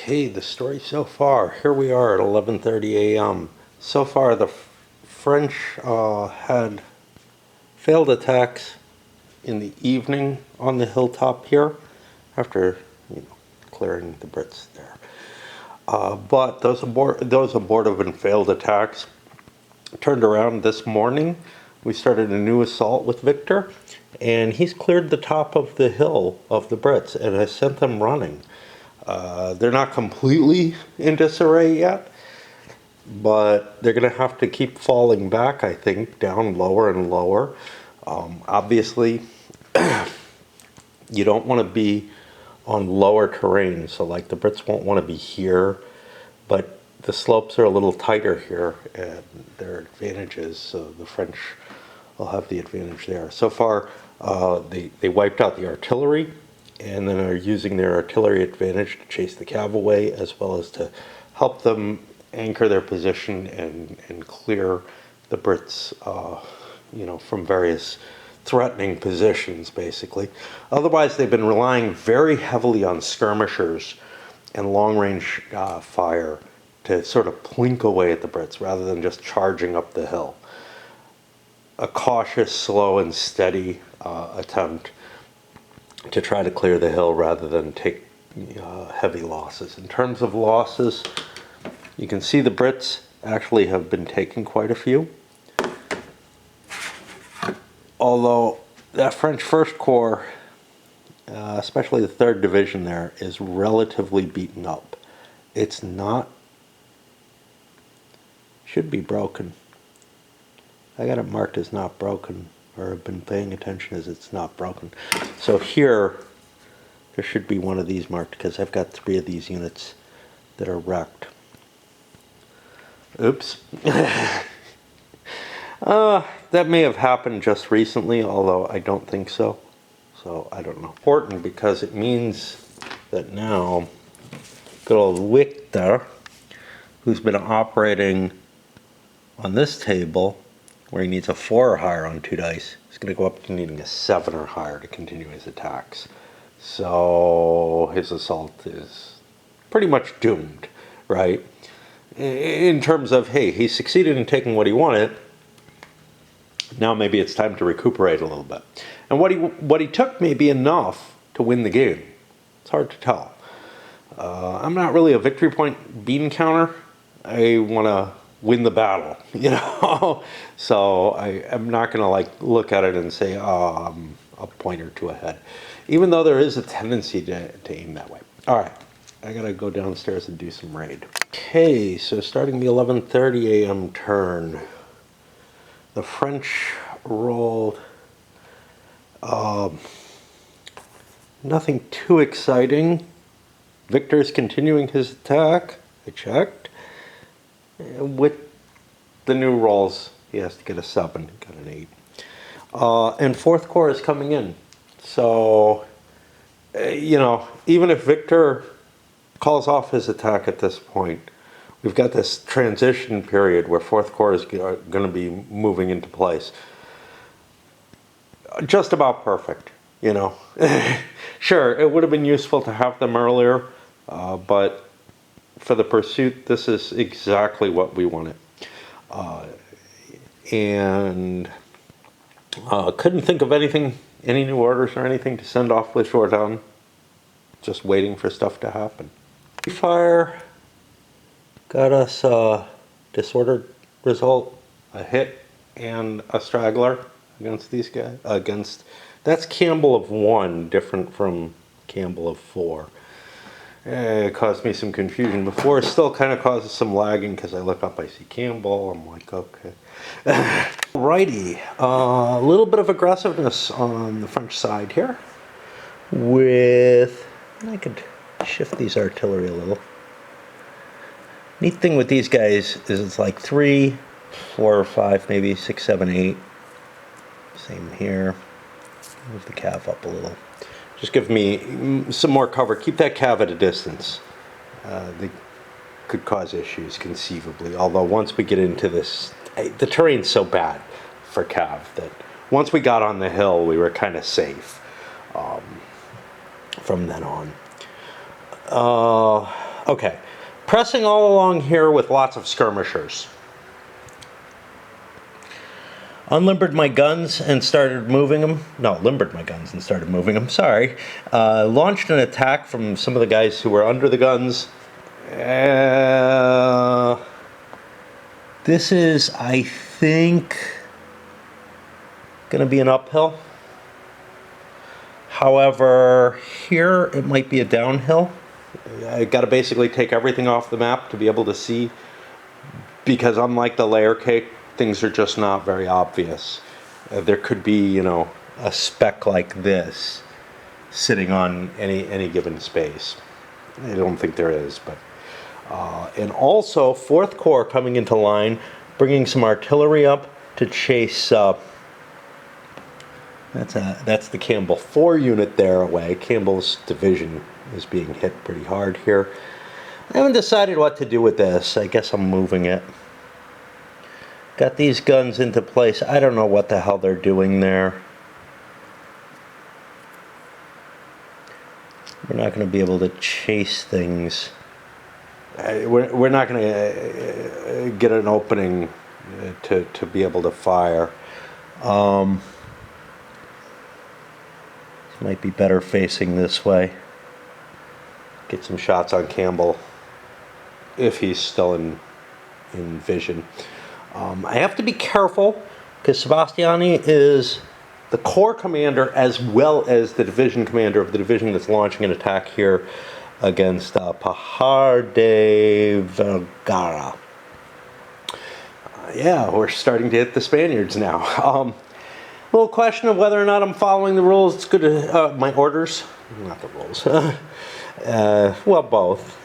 Okay, the story so far. Here we are at 11:30 a.m. So far, the French had failed attacks in the evening on the hilltop here, after clearing the Brits there. But those abortive and failed attacks turned around this morning. We started a new assault with Victor, and he's cleared the top of the hill of the Brits and has sent them running. They're not completely in disarray yet, but they're going to have to keep falling back, I think, down lower and lower. Obviously, you don't want to be on lower terrain, so like the Brits won't want to be here, but the slopes are a little tighter here, and there are advantages, so the French will have the advantage there. So far, they wiped out the artillery, and then are using their artillery advantage to chase the cav away, as well as to help them anchor their position and clear the Brits, from various threatening positions, basically. Otherwise, they've been relying very heavily on skirmishers and long-range fire to sort of plink away at the Brits rather than just charging up the hill. A cautious, slow, and steady attempt to try to clear the hill rather than take heavy losses. In terms of losses, you can see the Brits actually have been taking quite a few. Although that French First Corps, especially the 3rd Division there, is relatively beaten up. It's not, should be broken. I got it marked as not broken, or have been paying attention as it's not broken. So here, there should be one of these marked, because I've got 3 of these units that are wrecked. Oops. That may have happened just recently, although I don't think so. So I don't know. Important because it means that now good old Victor, who's been operating on this table where he needs a 4 or higher on 2 dice, is going to go up to needing a 7 or higher to continue his attacks. So his assault is pretty much doomed, right? In terms of, hey, he succeeded in taking what he wanted. Now maybe it's time to recuperate a little bit. And what he took may be enough to win the game. It's hard to tell. I'm not really a victory point bean counter. I want to win the battle, So I'm not going to look at it and say, oh, I'm a point or 2 ahead. Even though there is a tendency to aim that way. All right, I got to go downstairs and do some raid. Okay, so starting the 11:30 a.m. turn, the French rolled nothing too exciting. Victor's continuing his attack. I checked. With the new rolls, he has to get a 7, got an 8. And 4th Corps is coming in. So, even if Victor calls off his attack at this point, we've got this transition period where 4th Corps is going to be moving into place. Just about perfect, Sure, it would have been useful to have them earlier, but for the pursuit, this is exactly what we wanted. Couldn't think of any new orders or anything to send off with Jourdan. Just waiting for stuff to happen. Fire got us a disordered result, a hit and a straggler against these guys. That's Campbell of 1, different from Campbell of 4. It caused me some confusion before. It still kind of causes some lagging because I look up, I see Campbell. I'm like, okay. Alrighty. A little bit of aggressiveness on the French side here. I could shift these artillery a little. Neat thing with these guys is it's like 3, 4, or 5, maybe 6, 7, 8. Same here. Move the cav up a little. Just give me some more cover. Keep that cav at a distance. They could cause issues conceivably. Although once we get into this, the terrain's so bad for cav that once we got on the hill, we were kind of safe from then on. Okay, pressing all along here with lots of skirmishers. Unlimbered my guns and started moving them. No, limbered my guns and started moving them. Sorry. Launched an attack from some of the guys who were under the guns. This is, I think, going to be an uphill. However, here it might be a downhill. I got to basically take everything off the map to be able to see, because unlike the layer cake, things are just not very obvious. There could be, you know, a speck like this sitting on any given space. I don't think there is, but and also 4th Corps coming into line, bringing some artillery up to chase. That's the Campbell 4 unit there away. Campbell's division is being hit pretty hard here. I haven't decided what to do with this. I guess I'm moving it. Got these guns into place. I don't know what the hell they're doing there. We're not going to be able to chase things. We're not going to get an opening to be able to fire. Might be better facing this way. Get some shots on Campbell if he's still in vision. I have to be careful because Sebastiani is the Corps commander as well as the division commander of the division that's launching an attack here against Pajar de Vergara. Yeah, we're starting to hit the Spaniards now. Little question of whether or not I'm following the rules. It's good to, my orders, not the rules. Well, both.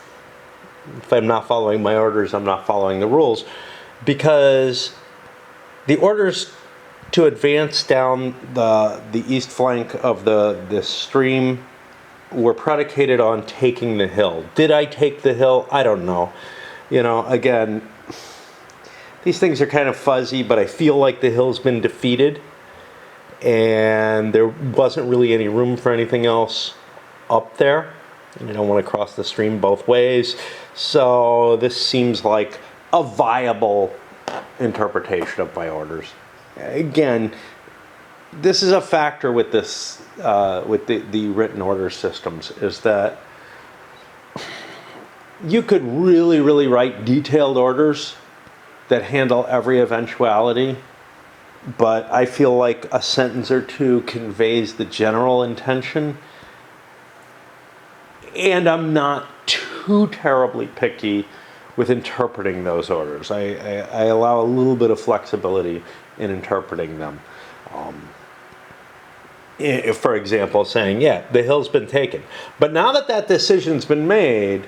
If I'm not following my orders, I'm not following the rules. Because the orders to advance down the east flank of this stream were predicated on taking the hill. Did I take the hill? I don't know. You know, again, these things are kind of fuzzy, but I feel like the hill's been defeated. And there wasn't really any room for anything else up there. And you don't want to cross the stream both ways. So this seems like a viable interpretation of my orders. Again, this is a factor with this, with the written order systems, is that you could really write detailed orders that handle every eventuality, but I feel like a sentence or two conveys the general intention, and I'm not too terribly picky with interpreting those orders. I allow a little bit of flexibility in interpreting them. If, for example, saying, yeah, the hill's been taken. But now that that decision's been made,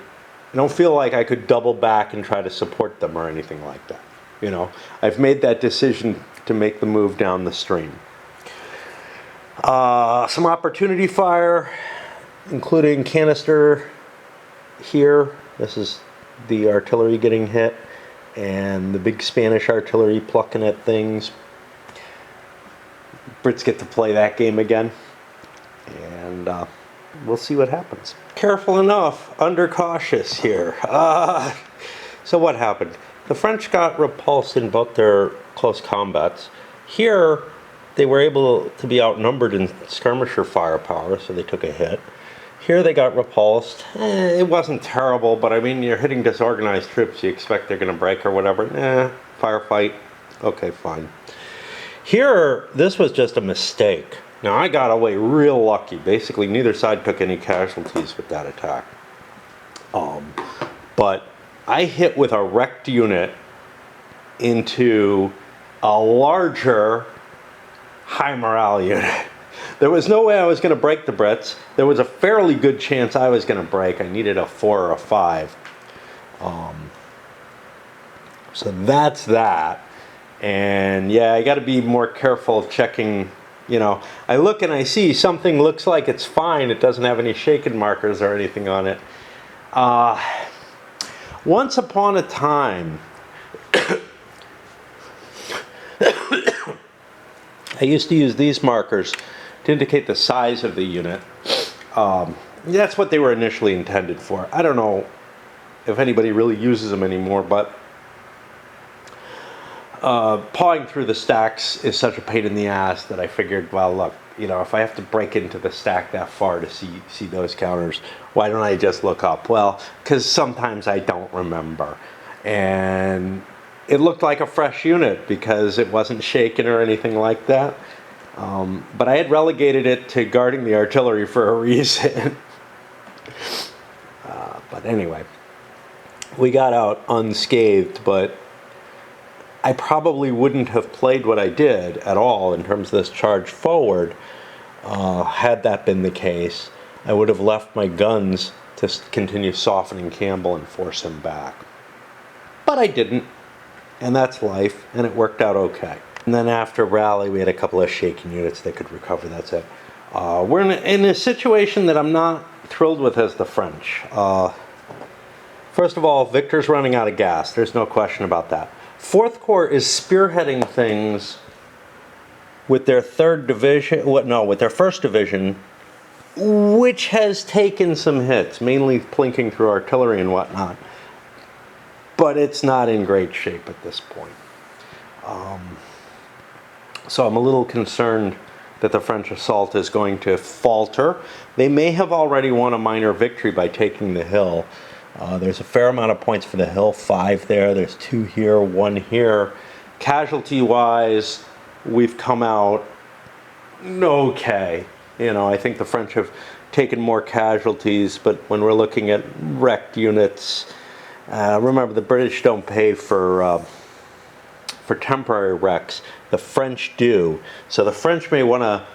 I don't feel like I could double back and try to support them or anything like that. You know, I've made that decision to make the move down the stream. Some opportunity fire, including canister here. This is the artillery getting hit, and the big Spanish artillery plucking at things. Brits get to play that game again, and we'll see what happens. Careful enough, under cautious here. So what happened? The French got repulsed in both their close combats. Here, they were able to be outnumbered in skirmisher firepower, so they took a hit. Here they got repulsed. It wasn't terrible, but I mean, you're hitting disorganized troops, you expect they're going to break or whatever. Firefight. Okay, fine. Here, this was just a mistake. Now, I got away real lucky. Basically, neither side took any casualties with that attack. But I hit with a wrecked unit into a larger high morale unit. There was no way I was going to break the Brits. There was a fairly good chance I was going to break. I needed a 4 or a 5. So that's that. And yeah, I got to be more careful of checking. You know, I look and I see something looks like it's fine. It doesn't have any shaken markers or anything on it. Once upon a time, I used to use these markers to indicate the size of the unit. That's what they were initially intended for. I don't know if anybody really uses them anymore, but pawing through the stacks is such a pain in the ass that I figured, well, look, if I have to break into the stack that far to see those counters, why don't I just look up? Well, because sometimes I don't remember. And it looked like a fresh unit because it wasn't shaken or anything like that. But I had relegated it to guarding the artillery for a reason. But anyway, we got out unscathed, but I probably wouldn't have played what I did at all in terms of this charge forward had that been the case. I would have left my guns to continue softening Campbell and force him back. But I didn't, and that's life, and it worked out okay. And then after rally, we had a couple of shaking units that could recover. That's it. We're in a situation that I'm not thrilled with as the French. First of all, Victor's running out of gas. There's no question about that. Fourth Corps is spearheading things with their with their first division, which has taken some hits, mainly plinking through artillery and whatnot. But it's not in great shape at this point. So I'm a little concerned that the French assault is going to falter. They may have already won a minor victory by taking the hill. There's a fair amount of points for the hill, 5 there. There's 2 here, 1 here. Casualty-wise, we've come out okay. I think the French have taken more casualties, but when we're looking at wrecked units, remember the British don't pay for temporary wrecks. The French do. So the French may want to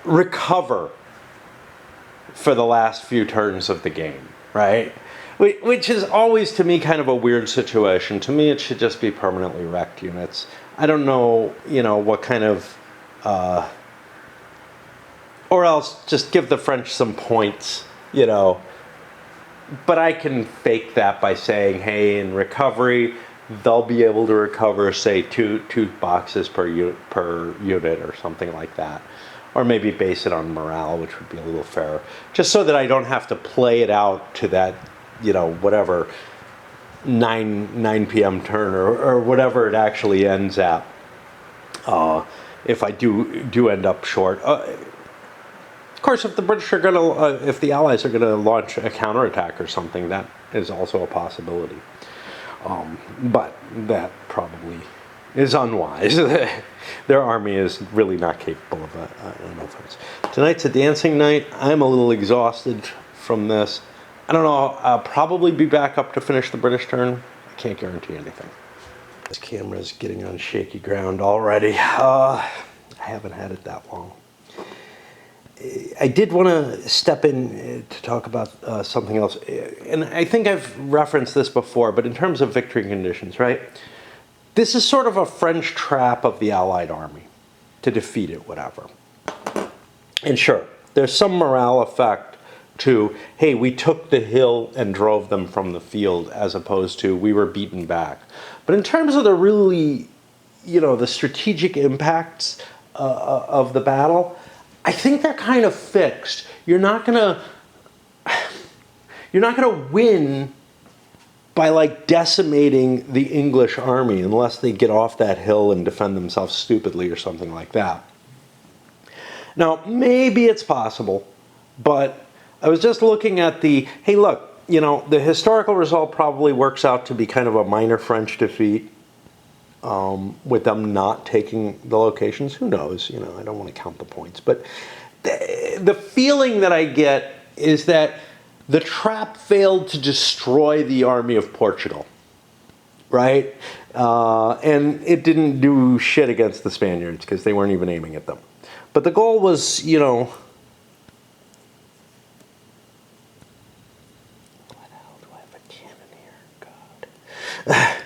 recover for the last few turns of the game, right? Which is always, to me, kind of a weird situation. To me, it should just be permanently wrecked units. I don't know, what kind of... or else just give the French some points, But I can fake that by saying, hey, in recovery, they'll be able to recover, say, two boxes per unit or something like that. Or maybe base it on morale, which would be a little fairer. Just so that I don't have to play it out to that, whatever, 9 p.m. turn or whatever it actually ends at. If I do end up short. Of course, if the British are going to, if the Allies are going to launch a counterattack or something, that is also a possibility. But that probably is unwise. Their army is really not capable of an offense. Tonight's a dancing night. I'm a little exhausted from this. I don't know. I'll probably be back up to finish the British turn. I can't guarantee anything. This camera's getting on shaky ground already. I haven't had it that long. I did want to step in to talk about something else. And I think I've referenced this before, but in terms of victory conditions, right? This is sort of a French trap of the Allied army to defeat it, whatever. And sure, there's some morale effect to, hey, we took the hill and drove them from the field, as opposed to we were beaten back. But in terms of the really, the strategic impacts of the battle, I think they're kind of fixed. You're not gonna win by decimating the English army unless they get off that hill and defend themselves stupidly or something like that. Now, maybe it's possible, but I was just looking at hey, look, the historical result probably works out to be kind of a minor French defeat, with them not taking the locations. Who knows? I don't want to count the points, but the feeling that I get is that the trap failed to destroy the army of Portugal, right? And it didn't do shit against the Spaniards because they weren't even aiming at them. But the goal was, what the hell do I have a cannon here? God.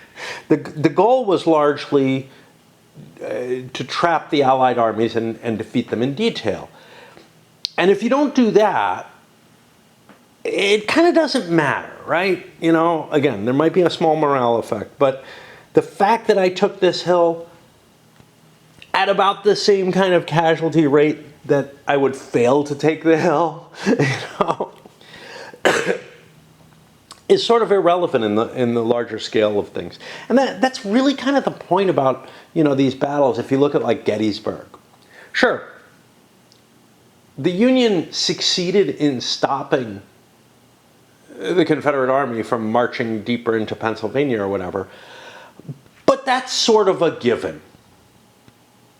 The goal was largely to trap the Allied armies and defeat them in detail. And if you don't do that, it kind of doesn't matter, right? Again, there might be a small morale effect, but the fact that I took this hill at about the same kind of casualty rate that I would fail to take the hill, is sort of irrelevant in the larger scale of things. And that's really kind of the point about, these battles. If you look at like Gettysburg, sure, the Union succeeded in stopping the Confederate Army from marching deeper into Pennsylvania or whatever, but that's sort of a given.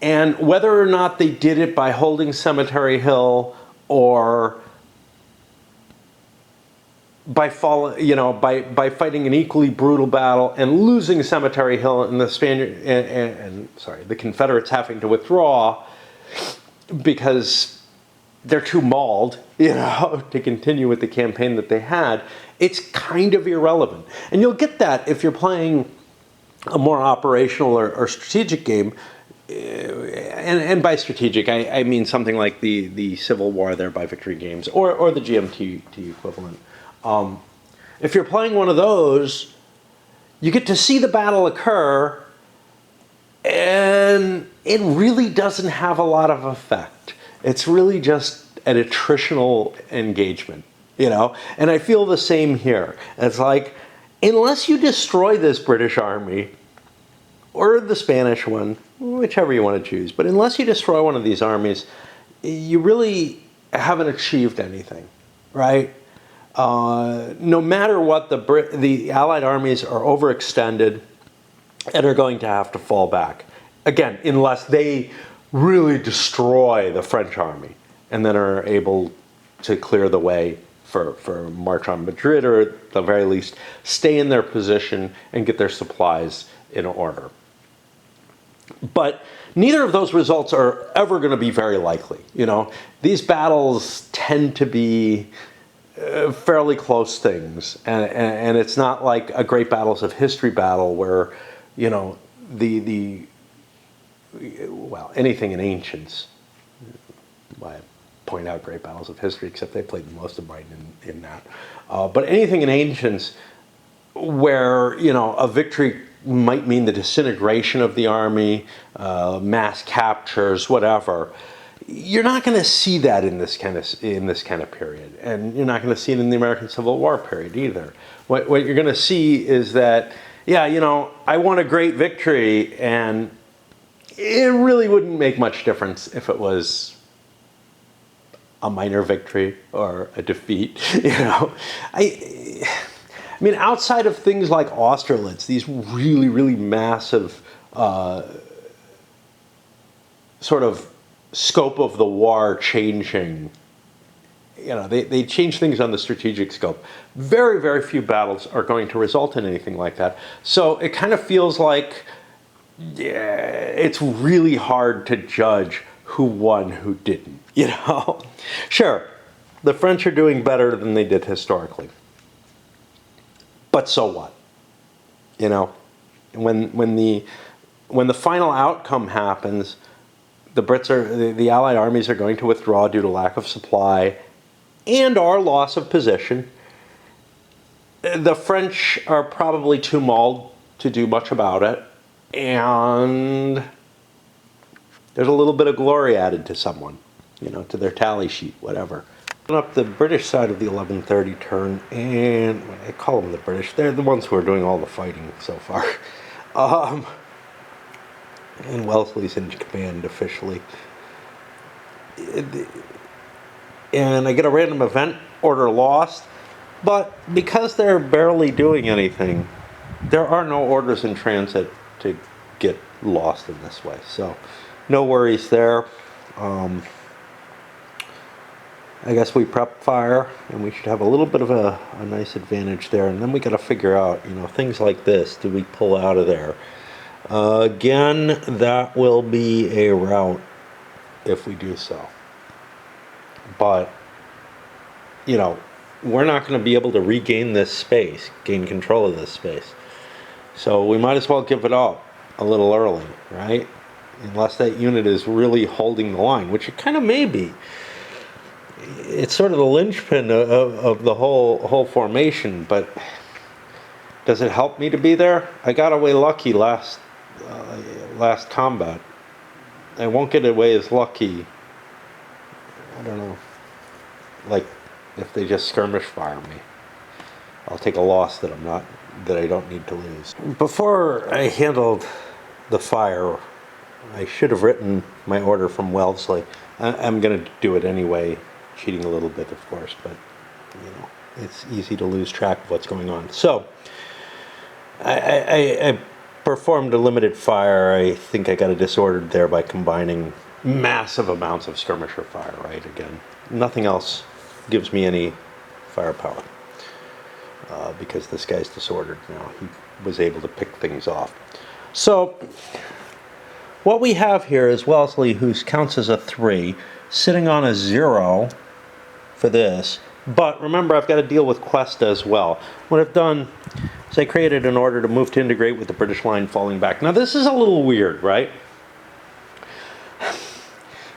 And whether or not they did it by holding Cemetery Hill or by fighting an equally brutal battle and losing Cemetery Hill and the Confederates having to withdraw because they're too mauled, to continue with the campaign that they had, it's kind of irrelevant. And you'll get that if you're playing a more operational or strategic game. And by strategic, I mean something like the Civil War there by Victory Games or the GMT equivalent. If you're playing one of those, you get to see the battle occur, and it really doesn't have a lot of effect. It's really just an attritional engagement, And I feel the same here. It's like, unless you destroy this British army, or the Spanish one, whichever you want to choose, but unless you destroy one of these armies, you really haven't achieved anything, right? No matter what, the Allied armies are overextended and are going to have to fall back. Again, unless they really destroy the French army and then are able to clear the way for march on Madrid, or at the very least stay in their position and get their supplies in order. But neither of those results are ever going to be very likely. These battles tend to be fairly close things, and it's not like a great battles of history battle where, anything in ancients. I point out great battles of history, except they played most of mine in that. But anything in ancients where a victory might mean the disintegration of the army, mass captures, whatever. You're not going to see that in this kind of period, and you're not going to see it in the American Civil War period either. What you're going to see is that, I won a great victory, and it really wouldn't make much difference if it was a minor victory or a defeat. I mean, outside of things like Austerlitz, these really, really massive sort of scope of the war changing, they change things on the strategic scope. Very, very few battles are going to result in anything like that. So it kind of feels like it's really hard to judge who won, who didn't, Sure, the French are doing better than they did historically. But so what? When the final outcome happens, the Allied armies are going to withdraw due to lack of supply and our loss of position. The French are probably too mauled to do much about it, and there's a little bit of glory added to someone, to their tally sheet, whatever. Up the British side of the 1130 turn, and I call them the British. They're the ones who are doing all the fighting so far. And Wellesley's in command officially. And I get a random event order lost, but because they're barely doing anything, there are no orders in transit to get lost in this way. So no worries there. I guess we prep fire, and we should have a little bit of a nice advantage there. And then we got to figure out, things like this. Do we pull out of there? Again, that will be a route if we do so. But, we're not going to be able to regain this space, gain control of this space. So we might as well give it up a little early, right? Unless that unit is really holding the line, which it kind of may be. It's sort of the linchpin of the whole formation, but does it help me to be there? I got away lucky last combat. I won't get away as lucky, I don't know, like if they just skirmish fire me. I'll take a loss that I don't need to lose. Before I handled the fire, I should have written my order from Wellesley. I'm going to do it anyway, cheating a little bit, of course, but you know, it's easy to lose track of what's going on. So I performed a limited fire. I think I got it disordered there by combining massive amounts of skirmisher fire, right? Again, nothing else gives me any firepower because this guy's disordered now. He was able to pick things off. So what we have here is Wellesley, who counts as a 3, sitting on a 0 for this. But remember, I've got to deal with Cuesta as well. What I've done is I created an order to move to integrate with the British line falling back. Now this is a little weird, right?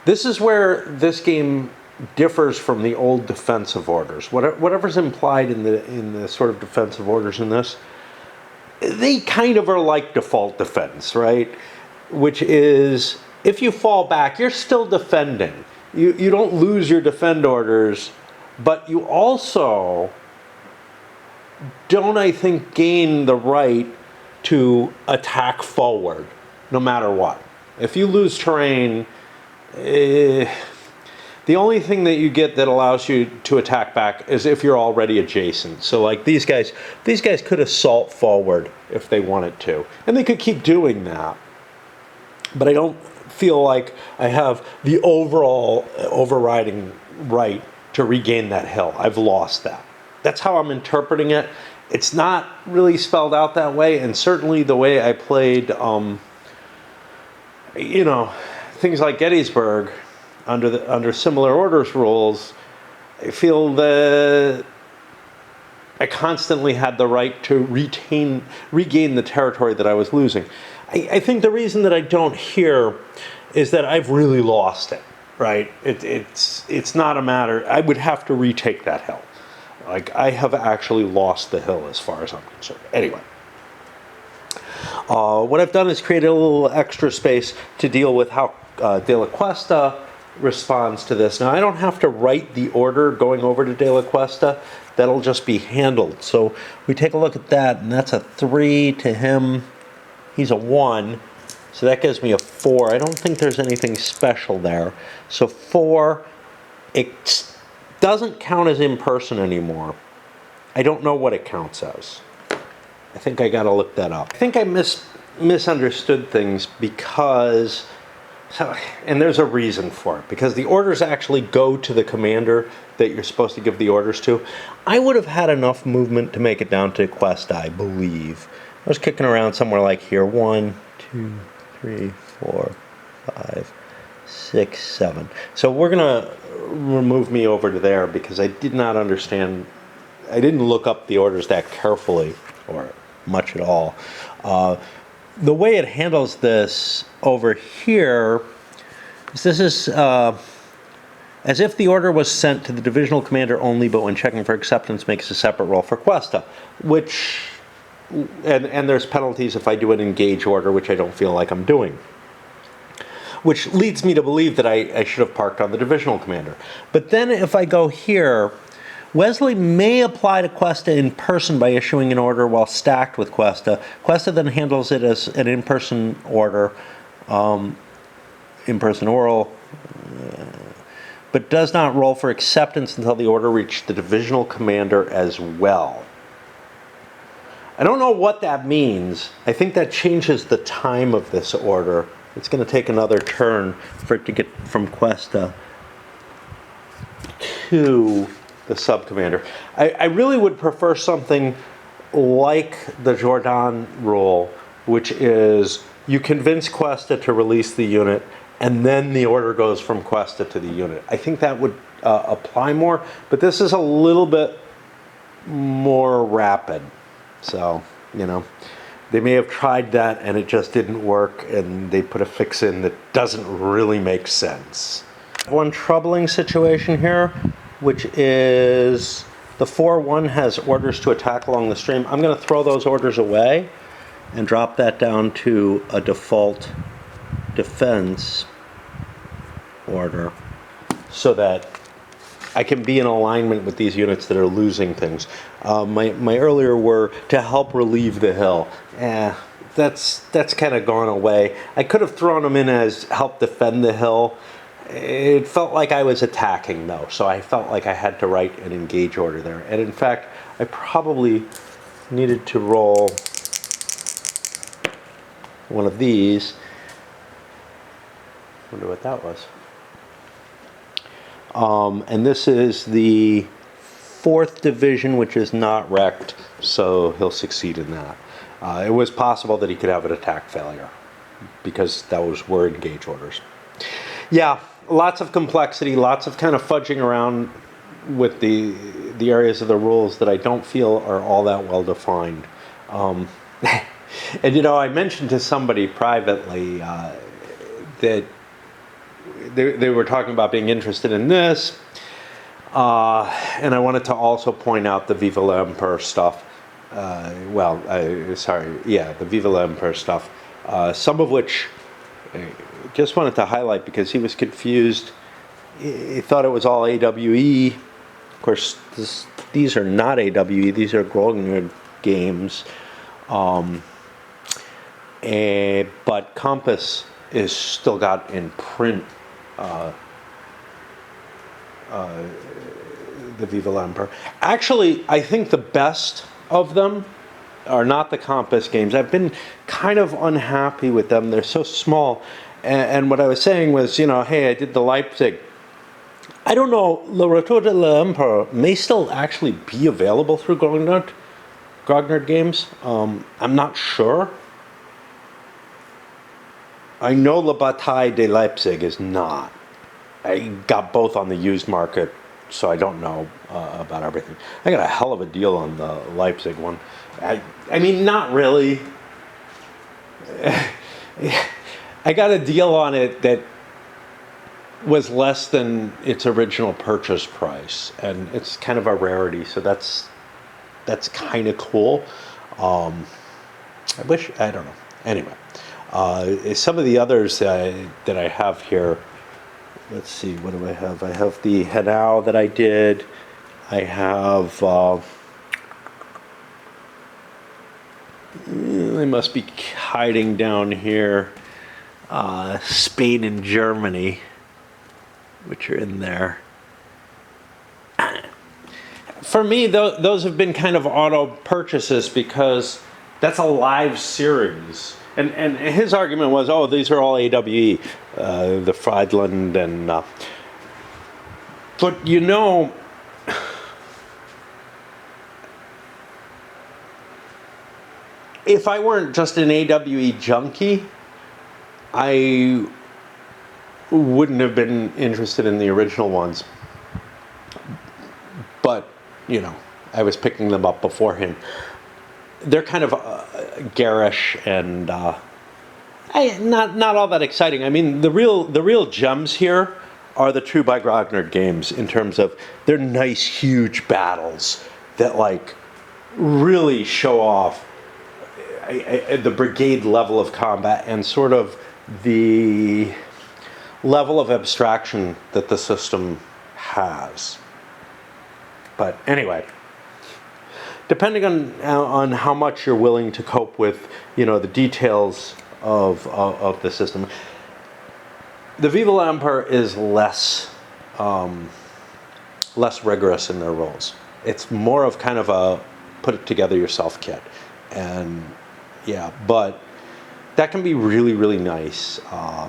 This is where this game differs from the old defensive orders. Whatever's implied in the sort of defensive orders in this, they kind of are like default defense, right? Which is, if you fall back, you're still defending. You don't lose your defend orders, but you also don't, I think, gain the right to attack forward, no matter what. If you lose terrain, the only thing that you get that allows you to attack back is if you're already adjacent. So like these guys could assault forward if they wanted to, and they could keep doing that. But I don't feel like I have the overall overriding right to regain that hill. I've lost that. That's how I'm interpreting it. It's not really spelled out that way, and certainly the way I played, you know, things like Gettysburg under similar orders rules, I feel that I constantly had the right to regain the territory that I was losing. I think the reason that I don't here is that I've really lost it, right? It's not a matter, I would have to retake that hill. Like, I have actually lost the hill as far as I'm concerned. Anyway, what I've done is create a little extra space to deal with how De La Cuesta responds to this. Now, I don't have to write the order going over to De La Cuesta. That'll just be handled. So we take a look at that, and that's a 3 to him. He's a 1, so that gives me a 4. I don't think there's anything special there. So 4, it doesn't count as in person anymore. I don't know what it counts as. I think I gotta look that up. I think I misunderstood things because, and there's a reason for it, because the orders actually go to the commander that you're supposed to give the orders to. I would have had enough movement to make it down to Cuesta, I believe. I was kicking around somewhere like here. 1, 2, 3, 4, 5, 6, 7. So we're gonna remove me over to there because I did not understand. I didn't look up the orders that carefully or much at all. The way it handles this over here is this is as if the order was sent to the divisional commander only, but when checking for acceptance makes a separate roll for Cuesta, which, and there's penalties if I do an engage order, which I don't feel like I'm doing. Which leads me to believe that I should have parked on the divisional commander. But then if I go here, Wellesley may apply to Cuesta in person by issuing an order while stacked with Cuesta. Cuesta then handles it as an in-person order, in-person oral, but does not roll for acceptance until the order reached the divisional commander as well. I don't know what that means. I think that changes the time of this order. It's going to take another turn for it to get from Cuesta to the sub-commander. I really would prefer something like the Jourdan rule, which is you convince Cuesta to release the unit, and then the order goes from Cuesta to the unit. I think that would apply more, but this is a little bit more rapid. So, you know, they may have tried that and it just didn't work, and they put a fix in that doesn't really make sense. One troubling situation here, which is the 4-1 has orders to attack along the stream. I'm going to throw those orders away and drop that down to a default defense order so that I can be in alignment with these units that are losing things. My earlier were to help relieve the hill. That's kind of gone away. I could have thrown them in as help defend the hill. It felt like I was attacking though, so I felt like I had to write an engage order there. And in fact, I probably needed to roll one of these. Wonder what that was. And this is the 4th division, which is not wrecked, so he'll succeed in that. It was possible that he could have an attack failure because those were engage orders. Yeah, lots of complexity, lots of kind of fudging around with the areas of the rules that I don't feel are all that well defined. And I mentioned to somebody privately that they were talking about being interested in this, and I wanted to also point out the Viva l'Empereur stuff. The Viva l'Empereur stuff, some of which I just wanted to highlight because he was confused. He thought it was all AWE. Of course, these are not AWE, these are Grognard games. But Compass is still got in print the Viva l'Empereur. Actually, I think the best of them are not the Compass games. I've been kind of unhappy with them. They're so small. And what I was saying was, hey, I did the Leipzig. I don't know, Le Retour de l'Empereur may still actually be available through Grognard games. I'm not sure. I know La Bataille de Leipzig is not. I got both on the used market, so I don't know about everything. I got a hell of a deal on the Leipzig one. I mean, not really. I got a deal on it that was less than its original purchase price, and it's kind of a rarity, so that's kind of cool. I don't know. Anyway, some of the others that I have here, let's see, what do I have? I have the Hanau that I did. I have, they must be hiding down here, Spain and Germany, which are in there. For me, those have been kind of auto purchases because that's a live series. And his argument was, oh, these are all AWE, the Friedland and... but if I weren't just an AWE junkie, I wouldn't have been interested in the original ones. But, I was picking them up beforehand. They're kind of garish and not all that exciting. I mean, the real gems here are the True by Grognard games in terms of they're nice, huge battles that really show off the brigade level of combat and sort of the level of abstraction that the system has. But anyway, depending on how much you're willing to cope with, the details of the system, the Viva l'Empereur is less rigorous in their rules. It's more of kind of a put it together yourself kit, and yeah, but that can be really, really nice. I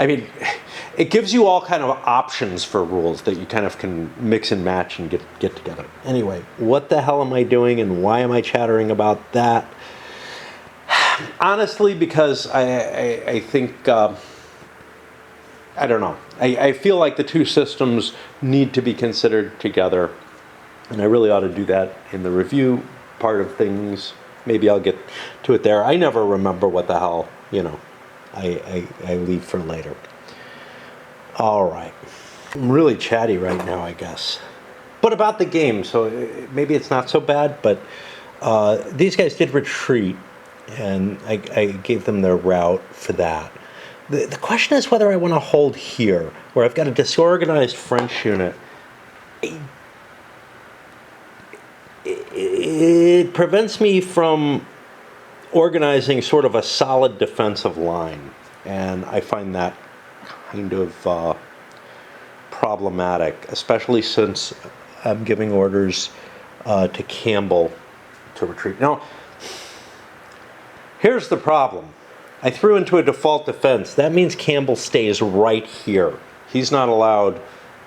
mean, it gives you all kind of options for rules that you kind of can mix and match and get together. Anyway, what the hell am I doing and why am I chattering about that? Honestly, because I think, I don't know. I feel like the two systems need to be considered together, and I really ought to do that in the review part of things. Maybe I'll get to it there. I never remember what the hell, I leave for later. All right. I'm really chatty right now, I guess. But about the game, so maybe it's not so bad, but these guys did retreat, and I gave them their route for that. The question is whether I want to hold here, where I've got a disorganized French unit. It prevents me from organizing sort of a solid defensive line, and I find that kind of problematic, especially since I'm giving orders to Campbell to retreat. Now, here's the problem. I threw into a default defense. That means Campbell stays right here. He's not allowed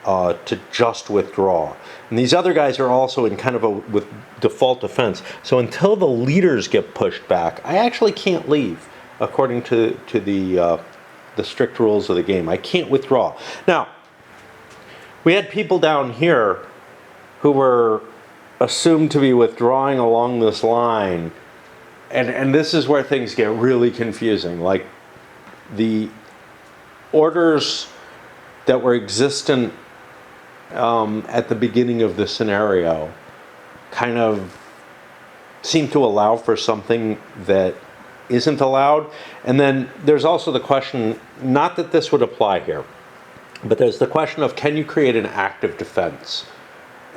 to just withdraw. And these other guys are also in kind of a with default defense. So until the leaders get pushed back, I actually can't leave, according to the strict rules of the game. I can't withdraw. Now, we had people down here who were assumed to be withdrawing along this line. And this is where things get really confusing. Like, the orders that were existent at the beginning of the scenario kind of seem to allow for something that isn't allowed. And then there's also the question, not that this would apply here, but there's the question of, can you create an active defense?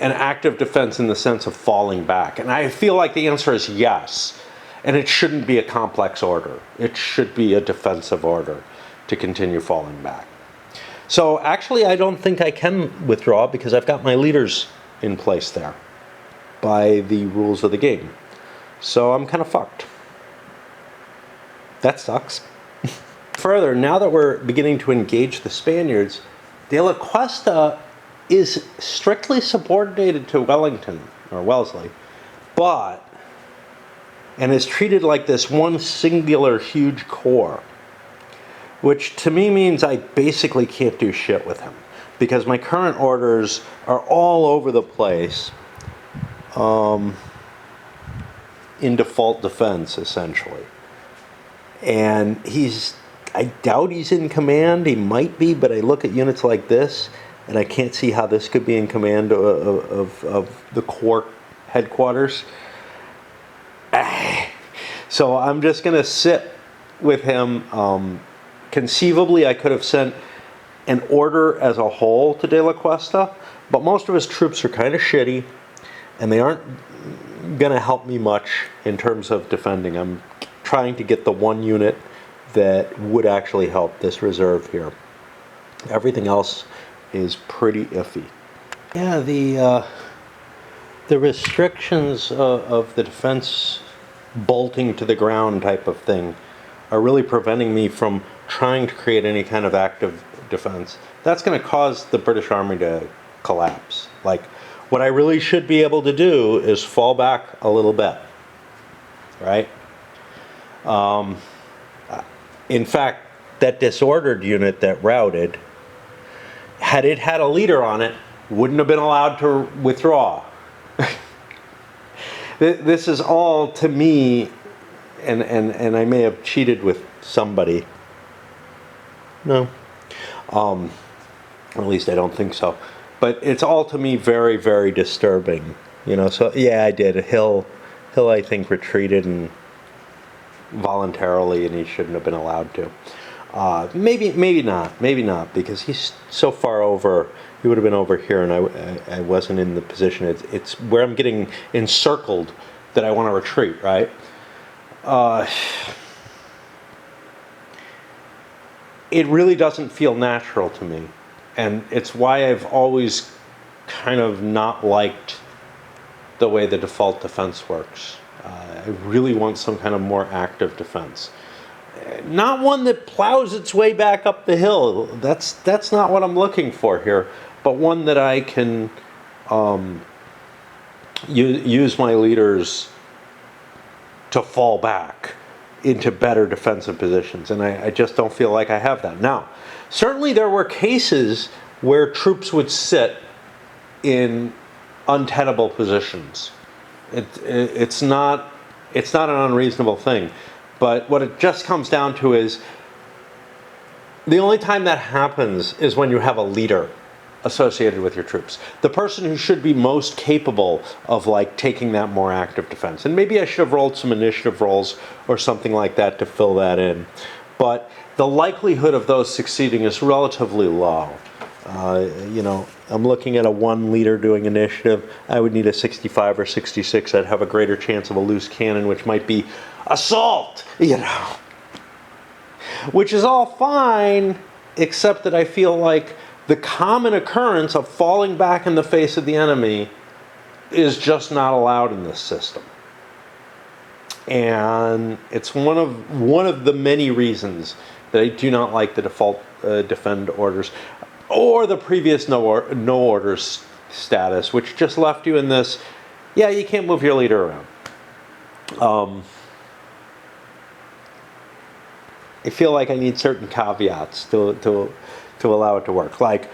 An active defense in the sense of falling back. And I feel like the answer is yes. And it shouldn't be a complex order. It should be a defensive order to continue falling back. So actually, I don't think I can withdraw because I've got my leaders in place there by the rules of the game. So I'm kind of fucked. That sucks. Further, now that we're beginning to engage the Spaniards, De La Cuesta is strictly subordinated to Wellington, or Wellesley, and is treated like this one singular huge corps, which to me means I basically can't do shit with him, because my current orders are all over the place in default defense, essentially. And I doubt he's in command. He might be, but I look at units like this, and I can't see how this could be in command of the corps headquarters. So I'm just going to sit with him. Conceivably, I could have sent an order as a whole to De La Cuesta, but most of his troops are kind of shitty, and they aren't going to help me much in terms of defending. I'm trying to get the one unit that would actually help this reserve here. Everything else is pretty iffy. Yeah, the restrictions of the defense bolting to the ground type of thing are really preventing me from trying to create any kind of active defense. That's going to cause the British Army to collapse. Like, what I really should be able to do is fall back a little bit, right? In fact, that disordered unit that routed, had it had a leader on it, wouldn't have been allowed to withdraw. This is all, to me, and I may have cheated with somebody. No. Or at least I don't think so. But it's all, to me, very, very disturbing. You know, so yeah, I did. Hill, I think, retreated and voluntarily, and he shouldn't have been allowed to. Maybe not, because he's so far over. He would have been over here, and I wasn't in the position. It's where I'm getting encircled that I want to retreat, right? It really doesn't feel natural to me, and it's why I've always kind of not liked the way the default defense works. I really want some kind of more active defense. Not one that plows its way back up the hill. That's not what I'm looking for here. But one that I can use my leaders to fall back into better defensive positions. And I just don't feel like I have that. Now, certainly there were cases where troops would sit in untenable positions. It's not an unreasonable thing. But what it just comes down to is the only time that happens is when you have a leader associated with your troops. The person who should be most capable of taking that more active defense. And maybe I should have rolled some initiative rolls or something like that to fill that in. but the likelihood of those succeeding is relatively low. You know, I'm looking at a 1 leader doing initiative. I would need a 65 or 66. I'd have a greater chance of a loose cannon, which might be assault, you know. Which is all fine, except that I feel like the common occurrence of falling back in the face of the enemy is just not allowed in this system. And it's one of the many reasons that I do not like the default defend orders, or the previous no orders status, which just left you in this, yeah, you can't move your leader around. I feel like I need certain caveats to allow it to work. Like,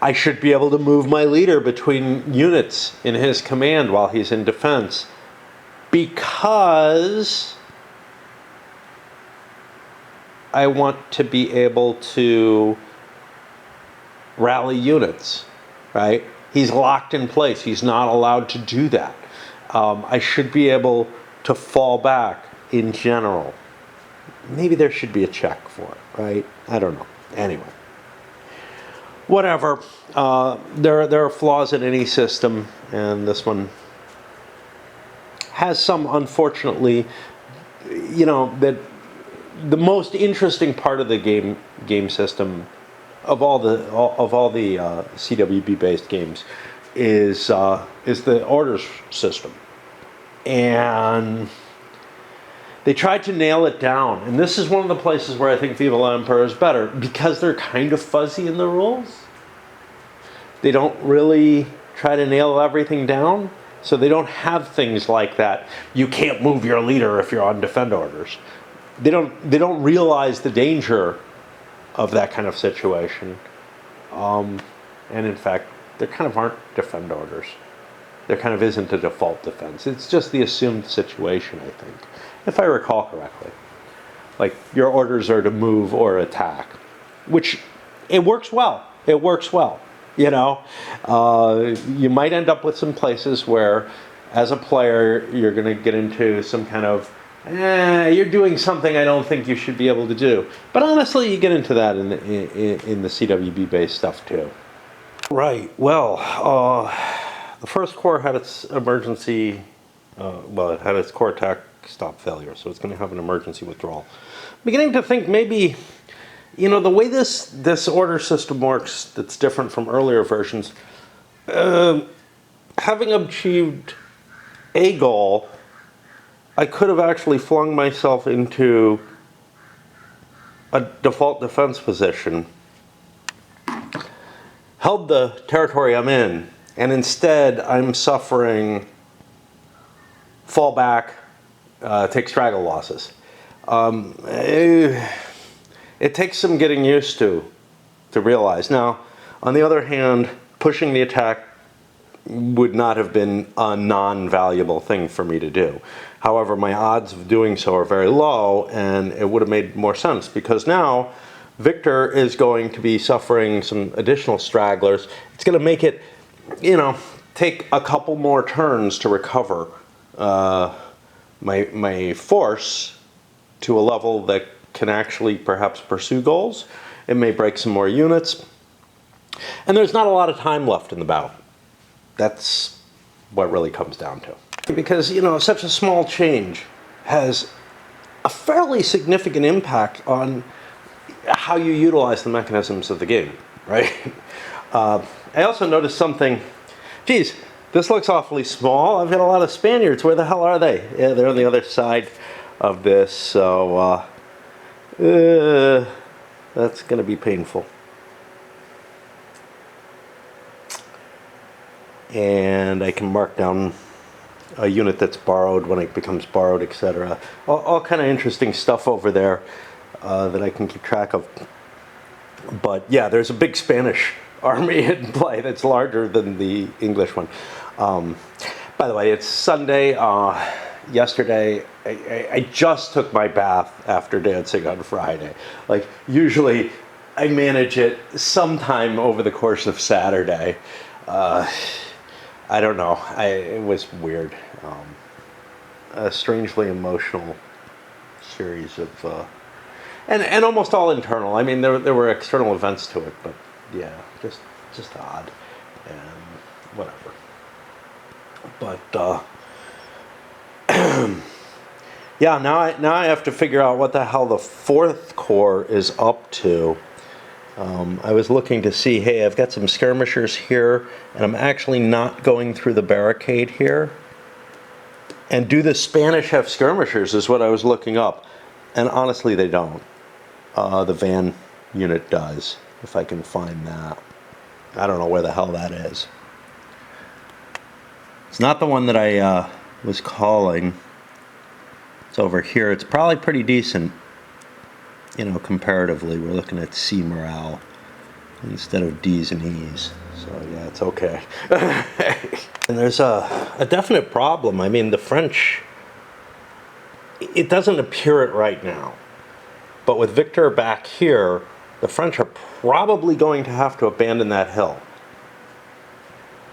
I should be able to move my leader between units in his command while he's in defense, because I want to be able to rally units, right? He's locked in place. He's not allowed to do that. I should be able to fall back in general. Maybe there should be a check for it, right? I don't know. Anyway, whatever. There are flaws in any system, and this one has some, unfortunately. You know, that the most interesting part of the game system of all the CWB based games is the orders system, and they tried to nail it down. And this is one of the places where I think Viva la Emperor is better, because they're kind of fuzzy in the rules. They don't really try to nail everything down, so they don't have things like that. You can't move your leader if you're on defend orders. They don't realize the danger of that kind of situation. And in fact, there kind of aren't defend orders. There kind of isn't a default defense. It's just the assumed situation, I think, if I recall correctly. Like, your orders are to move or attack, which it works well. It works well, you know. You might end up with some places where, as a player, you're going to get into some kind of, you're doing something I don't think you should be able to do. But honestly, you get into that in the CWB-based stuff too. Right. Well, the first core had its emergency. It had its core attack stop failure, so it's going to have an emergency withdrawal. I'm beginning to think maybe, you know, the way this order system works, that's different from earlier versions. Having achieved a goal, I could have actually flung myself into a default defense position, held the territory I'm in, and instead I'm suffering fall back, take straggle losses. It takes some getting used to realize. Now, on the other hand, pushing the attack would not have been a non-valuable thing for me to do. However, my odds of doing so are very low, and it would have made more sense, because now Victor is going to be suffering some additional stragglers. It's going to make it, you know, take a couple more turns to recover my force to a level that can actually perhaps pursue goals. It may break some more units. And there's not a lot of time left in the battle. That's what really comes down to. Because, you know, such a small change has a fairly significant impact on how you utilize the mechanisms of the game, right? I also noticed something. Geez, this looks awfully small. I've got a lot of Spaniards. Where the hell are they? Yeah, they're on the other side of this, so that's going to be painful. And I can mark down a unit that's borrowed when it becomes borrowed, etc. All kind of interesting stuff over there that I can keep track of. But yeah, there's a big Spanish army in play that's larger than the English one. By the way, it's Sunday. Yesterday, I just took my bath after dancing on Friday. Like, usually I manage it sometime over the course of Saturday. I don't know. It was weird. A strangely emotional series of and almost all internal. I mean, there were external events to it, but yeah, just odd, and whatever. But yeah, now I have to figure out what the hell the fourth corps is up to. I was looking to see, hey, I've got some skirmishers here, and I'm actually not going through the barricade here. And do the Spanish have skirmishers is what I was looking up. And honestly, they don't. The van unit does, if I can find that. I don't know where the hell that is. It's not the one that I was calling. It's over here. It's probably pretty decent, you know, comparatively. We're looking at C morale instead of D's and E's. So yeah, it's okay. And there's a definite problem. I mean, the French, it doesn't appear it right now. But with Victor back here, the French are probably going to have to abandon that hill.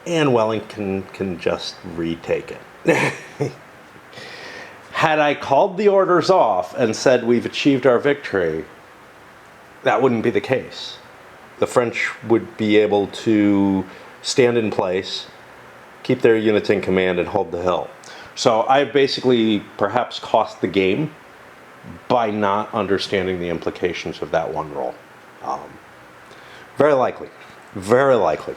And Wellington can just retake it. Had I called the orders off and said we've achieved our victory, that wouldn't be the case. The French would be able to stand in place, keep their units in command, and hold the hill. So I've basically perhaps cost the game by not understanding the implications of that one roll. Very likely. Very likely.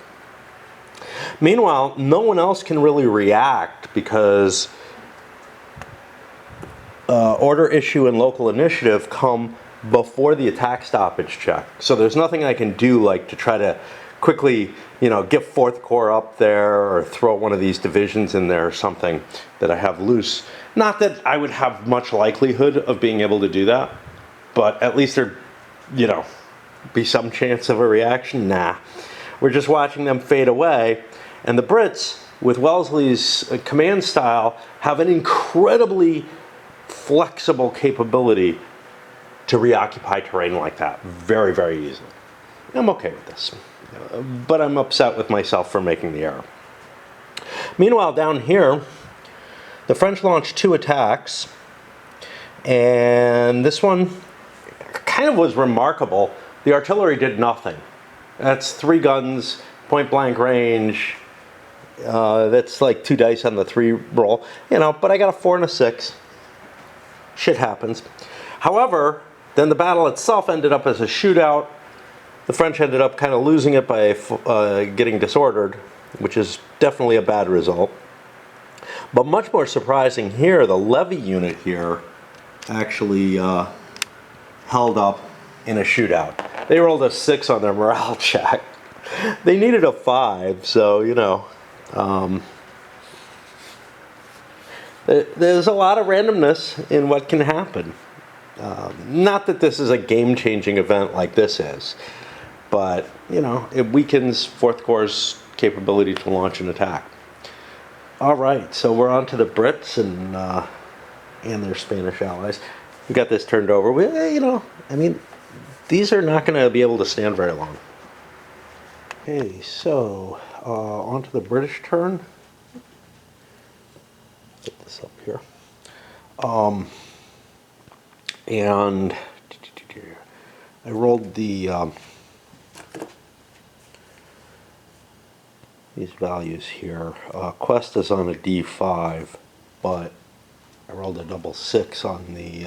Meanwhile, no one else can really react because order issue and local initiative come before the attack stoppage check. So there's nothing I can do like to try to quickly, you know, get Fourth Corps up there or throw one of these divisions in there or something that I have loose. Not that I would have much likelihood of being able to do that, but at least there, you know, be some chance of a reaction. Nah, we're just watching them fade away. And the Brits, with Wellesley's command style, have an incredibly flexible capability to reoccupy terrain like that very, very easily. I'm okay with this, but I'm upset with myself for making the error. Meanwhile, down here, the French launched 2 attacks, and this one kind of was remarkable. The artillery did nothing. That's 3 guns, point blank range. That's like 2 dice on the 3 roll, you know, but I got a 4 and a 6. Shit happens. However, then the battle itself ended up as a shootout. The French ended up kind of losing it by getting disordered, which is definitely a bad result. But much more surprising here, the Levy unit here actually held up in a shootout. They rolled a 6 on their morale check. They needed a 5, so, you know, there's a lot of randomness in what can happen. Not that this is a game-changing event like this is, but, you know, it weakens Fourth Corps' capability to launch an attack. All right, so we're on to the Brits and their Spanish allies. We got this turned over. You know, I mean, these are not going to be able to stand very long. Okay, so on to the British turn. Get this up here. And I rolled the these values here. Quest is on a D5, but I rolled a double 6 on the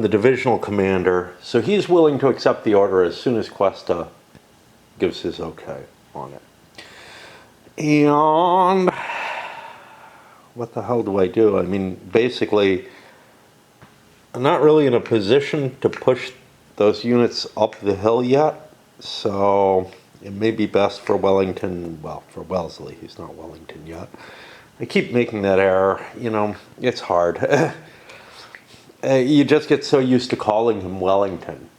divisional commander, so he's willing to accept the order as soon as Cuesta gives his okay on it. And what the hell do I do? I mean, basically, I'm not really in a position to push those units up the hill yet, so it may be best for Wellington, well, for Wellesley, he's not Wellington yet. I keep making that error, you know, it's hard. You just get so used to calling him Wellington.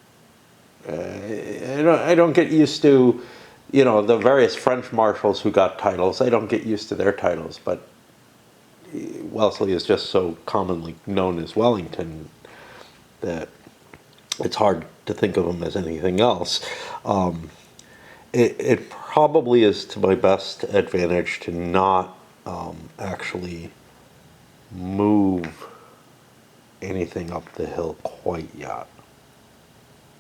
I don't get used to, you know, the various French marshals who got titles. I don't get used to their titles, but Wellesley is just so commonly known as Wellington that it's hard to think of him as anything else. It probably is to my best advantage to not actually move anything up the hill quite yet.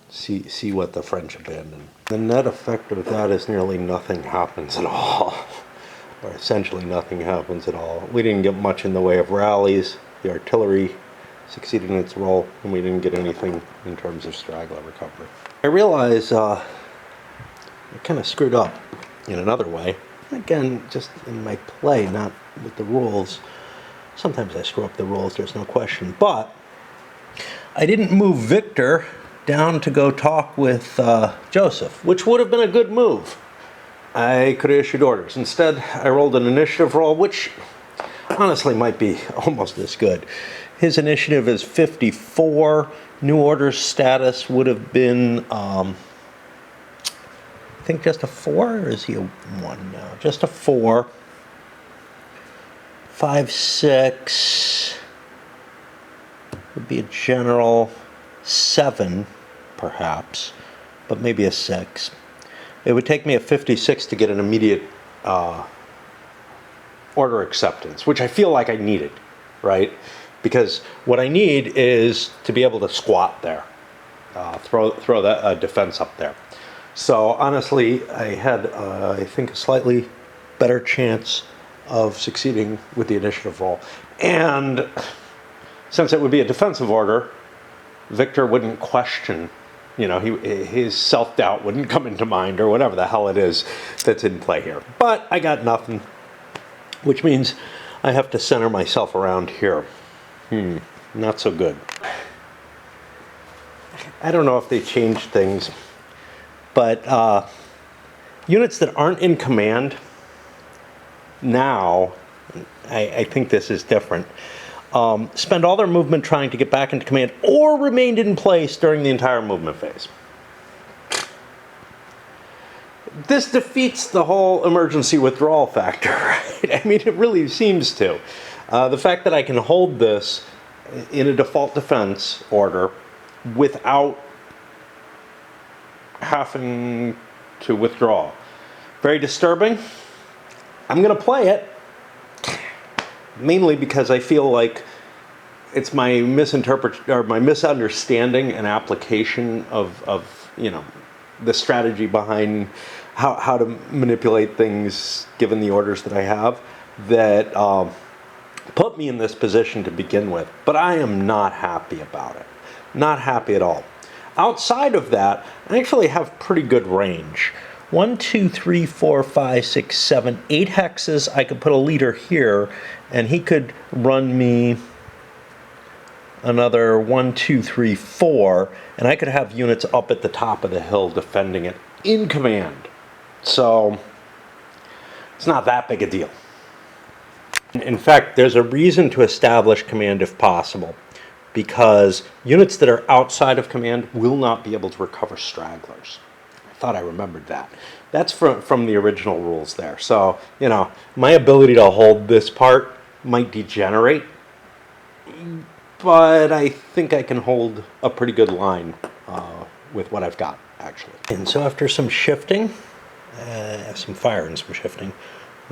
See what the French abandoned. The net effect of that is nearly nothing happens at all. Or essentially nothing happens at all. We didn't get much in the way of rallies. The artillery succeeded in its role, and we didn't get anything in terms of straggler recovery. I realize I kind of screwed up in another way. Again, just in my play, not with the rules. Sometimes I screw up the rules, there's no question. But I didn't move Victor down to go talk with Joseph, which would have been a good move. I could have issued orders. Instead, I rolled an initiative roll, which honestly might be almost as good. His initiative is 54. New order status would have been, I think just a 4, or is he a 1 now? Just a 4. 5, 6 would be a general. 7, perhaps, but maybe a 6. It would take me a 56 to get an immediate order acceptance, which I feel like I needed, right? Because what I need is to be able to squat there, throw that defense up there. So honestly, I had, I think, a slightly better chance of succeeding with the initiative roll. And since it would be a defensive order, Victor wouldn't question, you know, his self-doubt wouldn't come into mind, or whatever the hell it is that's in play here. But I got nothing, which means I have to center myself around here. Not so good. I don't know if they changed things, but units that aren't in command now, I think this is different, spend all their movement trying to get back into command or remained in place during the entire movement phase. This defeats the whole emergency withdrawal factor, right? I mean, it really seems to. The fact that I can hold this in a default defense order without having to withdraw. Very disturbing. I'm going to play it, mainly because I feel like it's my misunderstanding and application of you know, the strategy behind how to manipulate things given the orders that I have that put me in this position to begin with. But I am not happy about it. Not happy at all. Outside of that, I actually have pretty good range. 1, 2, 3, 4, 5, 6, 7, 8 hexes. I could put a leader here, and he could run me another 1, 2, 3, 4, and I could have units up at the top of the hill defending it in command. So it's not that big a deal. In fact, there's a reason to establish command if possible, because units that are outside of command will not be able to recover stragglers. I thought I remembered that. That's from the original rules there. So, you know, my ability to hold this part might degenerate, but I think I can hold a pretty good line with what I've got, actually. And so after some shifting, some fire and some shifting,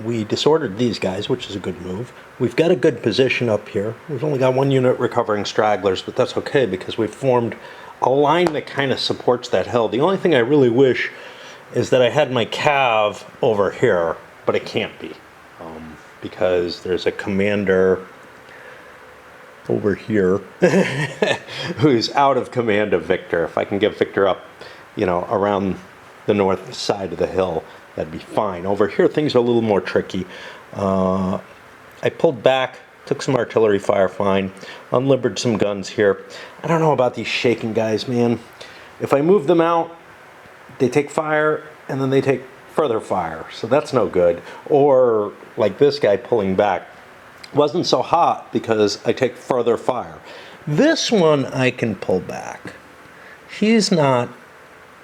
we disordered these guys, which is a good move. We've got a good position up here. We've only got one unit recovering stragglers, but that's okay because we've formed a line that kind of supports that hill. The only thing I really wish is that I had my cav over here, but it can't be because there's a commander over here who's out of command of Victor. If I can get Victor up, you know, around the north side of the hill, that'd be fine. Over here, things are a little more tricky. I pulled back, took some artillery fire fine, unlimbered some guns here. I don't know about these shaking guys, man. If I move them out, they take fire, and then they take further fire, so that's no good. Or, like this guy pulling back, wasn't so hot because I take further fire. This one I can pull back. He's not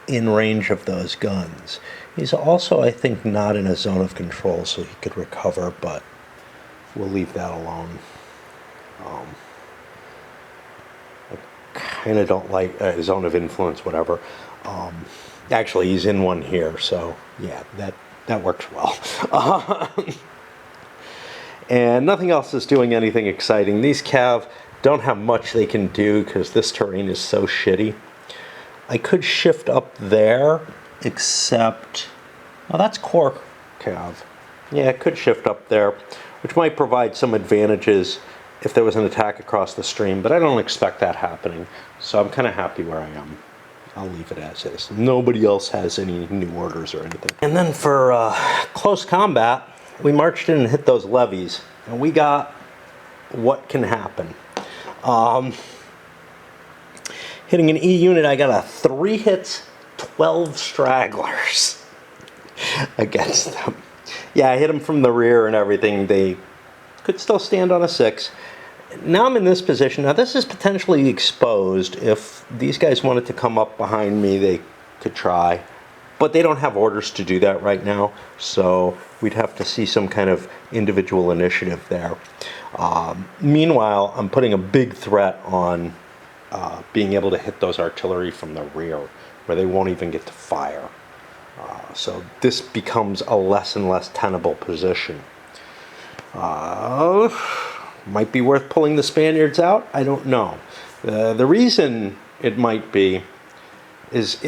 in range of those guns. He's also, I think, not in a zone of control, so he could recover, but we'll leave that alone. I kind of don't like a zone of influence, whatever. Actually, he's in one here, so yeah, that works well. And nothing else is doing anything exciting. These cav, don't have much they can do because this terrain is so shitty. I could shift up there, except... Oh, that's core cav. Yeah, I could shift up there, which might provide some advantages if there was an attack across the stream, but I don't expect that happening, so I'm kind of happy where I am. I'll leave it as is. Nobody else has any new orders or anything. And then for close combat, we marched in and hit those levies, and we got what can happen. Hitting an E unit, I got a 3 hits, 12 stragglers against them. Yeah, I hit them from the rear and everything. They could still stand on a 6. Now I'm in this position. Now this is potentially exposed. If these guys wanted to come up behind me, they could try. But they don't have orders to do that right now, so we'd have to see some kind of individual initiative there. Meanwhile, I'm putting a big threat on being able to hit those artillery from the rear, where they won't even get to fire. So this becomes a less and less tenable position. Might be worth pulling the Spaniards out? I don't know. The reason it might be is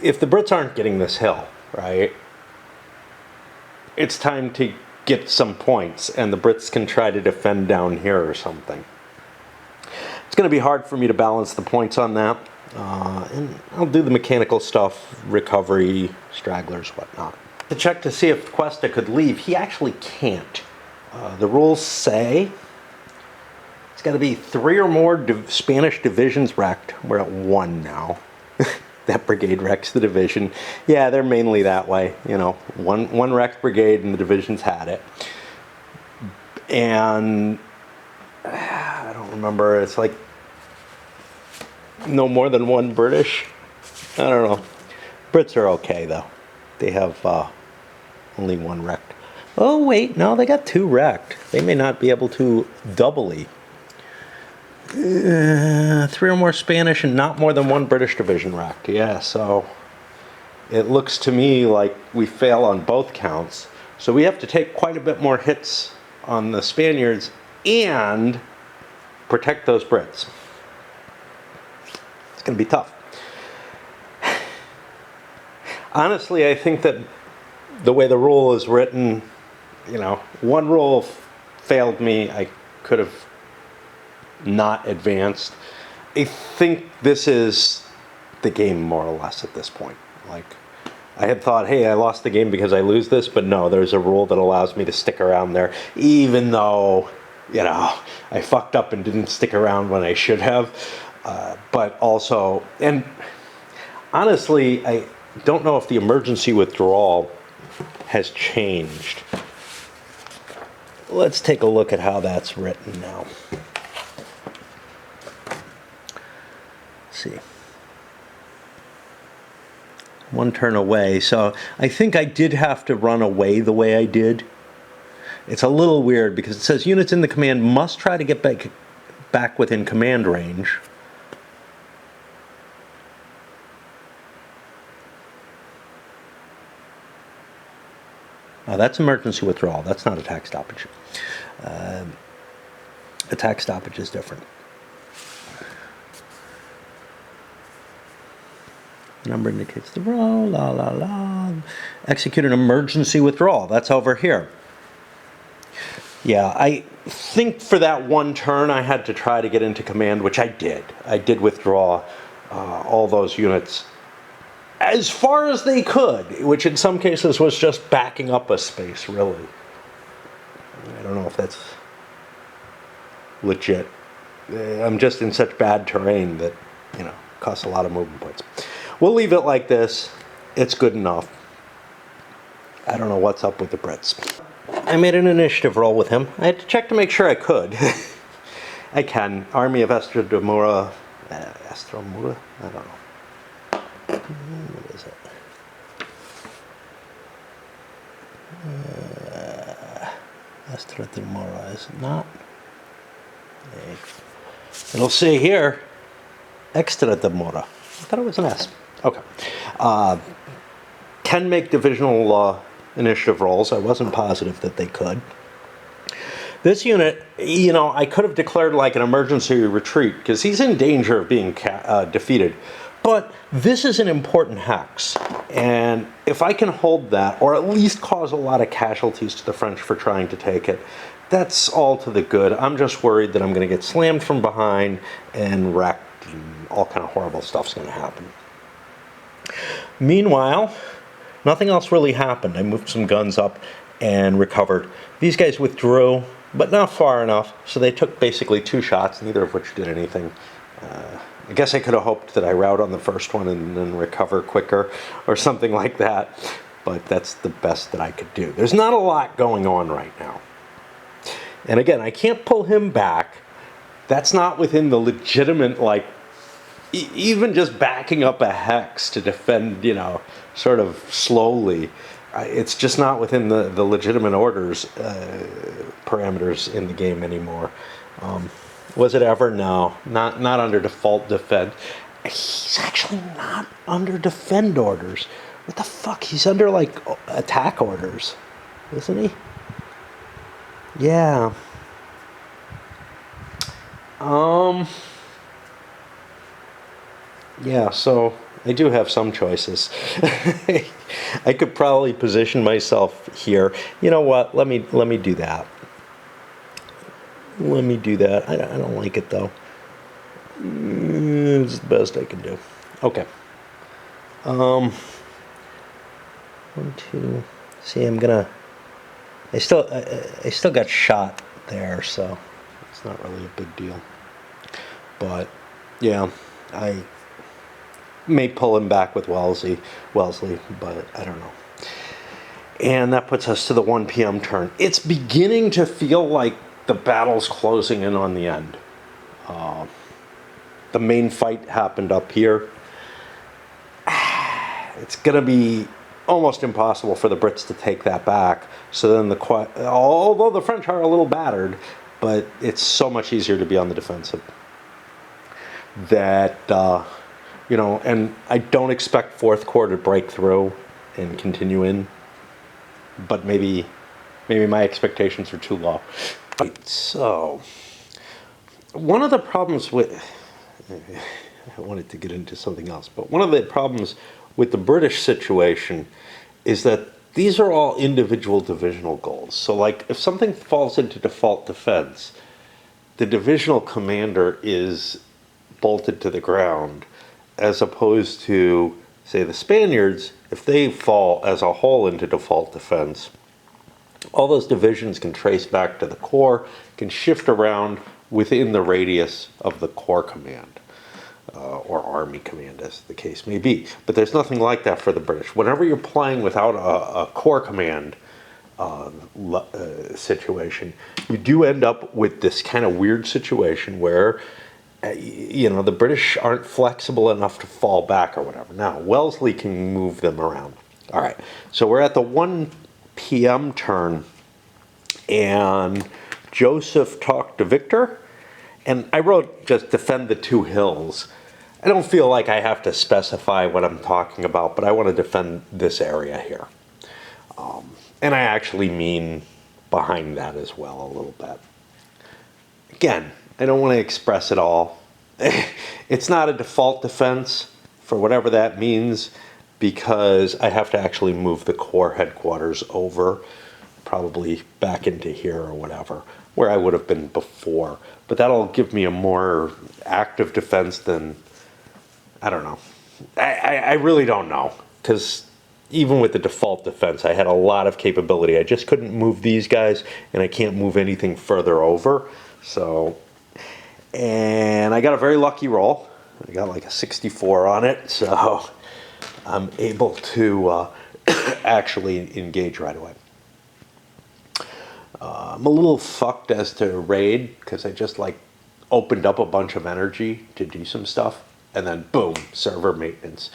if the Brits aren't getting this hill, right, it's time to get some points, and the Brits can try to defend down here or something. It's going to be hard for me to balance the points on that, and I'll do the mechanical stuff, recovery, stragglers, whatnot. To check to see if Cuesta could leave, he actually can't. The rules say it's got to be 3 or more Spanish divisions wrecked. We're at 1 now. That brigade wrecks the division. Yeah, they're mainly that way. You know, one wrecked brigade and the division's had it. And I don't remember. It's like no more than 1 British. I don't know. Brits are okay though. They have only 1 wrecked. Oh wait, no, they got 2 wrecked. They may not be able to doubly. 3 or more Spanish and not more than 1 British division wrecked. Yeah, so it looks to me like we fail on both counts. So we have to take quite a bit more hits on the Spaniards and protect those Brits. It's going to be tough. Honestly, I think that the way the rule is written, you know, 1 rule failed me. I could have not advanced. I think this is the game more or less at this point. Like, I had thought, hey, I lost the game because I lose this, but no, there's a rule that allows me to stick around there, even though, you know, I fucked up and didn't stick around when I should have. But also, and honestly, I don't know if the emergency withdrawal has changed. Let's take a look at how that's written now. See, 1 turn away. So I think I did have to run away the way I did. It's a little weird because it says units in the command must try to get back within command range. That's emergency withdrawal. That's not attack stoppage. Attack stoppage is different. The number indicates the roll, la la la. Execute an emergency withdrawal. That's over here. Yeah, I think for that 1 turn I had to try to get into command, which I did. I did withdraw all those units as far as they could, which in some cases was just backing up a space, really. I don't know if that's legit. I'm just in such bad terrain that, you know, costs a lot of movement points. We'll leave it like this. It's good enough. I don't know what's up with the Brits. I made an initiative roll with him. I had to check to make sure I could. I can. Army of Estradamura. Estramura? I don't know. What is it? Estradamura, is it not? It'll say here, Extradamura. I thought it was an S. Okay. Can make divisional initiative rolls. I wasn't positive that they could. This unit, you know, I could have declared like an emergency retreat because he's in danger of being defeated. But this is an important hex, and if I can hold that, or at least cause a lot of casualties to the French for trying to take it, that's all to the good. I'm just worried that I'm going to get slammed from behind and wrecked, and all kind of horrible stuff's going to happen. Meanwhile, nothing else really happened. I moved some guns up and recovered. These guys withdrew, but not far enough, so they took basically 2 shots, neither of which did anything. I guess I could have hoped that I rout on the first one and then recover quicker or something like that, but that's the best that I could do. There's not a lot going on right now. And again, I can't pull him back. That's not within the legitimate, like, even just backing up a hex to defend, you know, sort of slowly. It's just not within the legitimate orders, parameters in the game anymore. Was it ever? No. Not under default defend. He's actually not under defend orders. What the fuck? He's under, like, attack orders. Isn't he? Yeah. Yeah, so I do have some choices. I could probably position myself here. You know what? Let me do that. Let me do that. I don't like it, though. It's the best I can do. Okay. 1, 2. See, I'm gonna. I still got shot there, so it's not really a big deal. But yeah, I may pull him back with Wellesley, but I don't know. And that puts us to the 1 p.m. turn. It's beginning to feel like the battle's closing in on the end. The main fight happened up here. It's going to be almost impossible for the Brits to take that back. So then although the French are a little battered, but it's so much easier to be on the defensive. That, you know, and I don't expect Fourth Corps to break through and continue in, but maybe my expectations are too low. Right, so one of the problems with, I wanted to get into something else, but one of the problems with the British situation is that these are all individual divisional goals. So, like, if something falls into default defense, the divisional commander is bolted to the ground, as opposed to, say, the Spaniards, if they fall as a whole into default defense, all those divisions can trace back to the Corps, can shift around within the radius of the Corps command, or Army command, as the case may be. But there's nothing like that for the British. Whenever you're playing without a Corps command situation, you do end up with this kind of weird situation where, you know, the British aren't flexible enough to fall back or whatever. Now, Wellesley can move them around. All right, so we're at the 1 p.m. turn, and Joseph talked to Victor, and I wrote just defend the 2 hills. I don't feel like I have to specify what I'm talking about, but I want to defend this area here. And I actually mean behind that as well a little bit. Again, I don't want to express it all. It's not a default defense, for whatever that means, because I have to actually move the Corps headquarters over, probably back into here or whatever, where I would have been before. But that'll give me a more active defense than, I don't know. I really don't know, because even with the default defense, I had a lot of capability. I just couldn't move these guys, and I can't move anything further over. So, and I got a very lucky roll. I got like a 64 on it, so I'm able to actually engage right away. I'm a little fucked as to raid, because I just like opened up a bunch of energy to do some stuff, and then boom, server maintenance,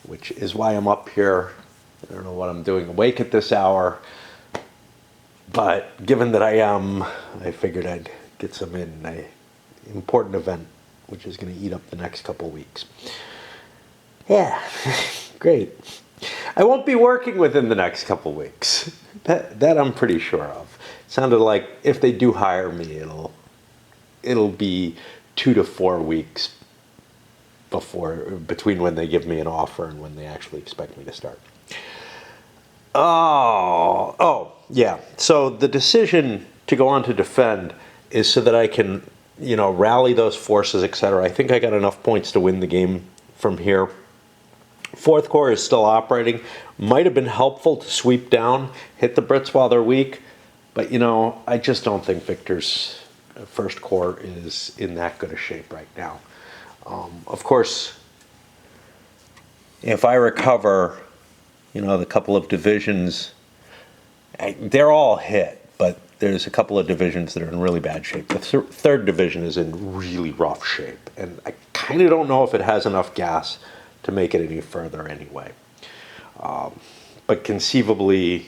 which is why I'm up here. I don't know what I'm doing awake at this hour, but given that I am, I figured I'd get some in an important event, which is going to eat up the next couple weeks. Yeah, great. I won't be working within the next couple weeks. That I'm pretty sure of, sounded like if they do hire me, it'll be 2 to 4 weeks between when they give me an offer and when they actually expect me to start. Yeah. So the decision to go on to defend is so that I can, rally those forces, etc. I think I got enough points to win the game from here. Fourth Corps is still operating. Might have been helpful to sweep down, hit the Brits while they're weak, but I just don't think Victor's First Corps is in that good a shape right now. Of course, if I recover, the couple of divisions, they're all hit, but there's a couple of divisions that are in really bad shape. The third division is in really rough shape, and I kind of don't know if it has enough gas to make it any further anyway. But conceivably,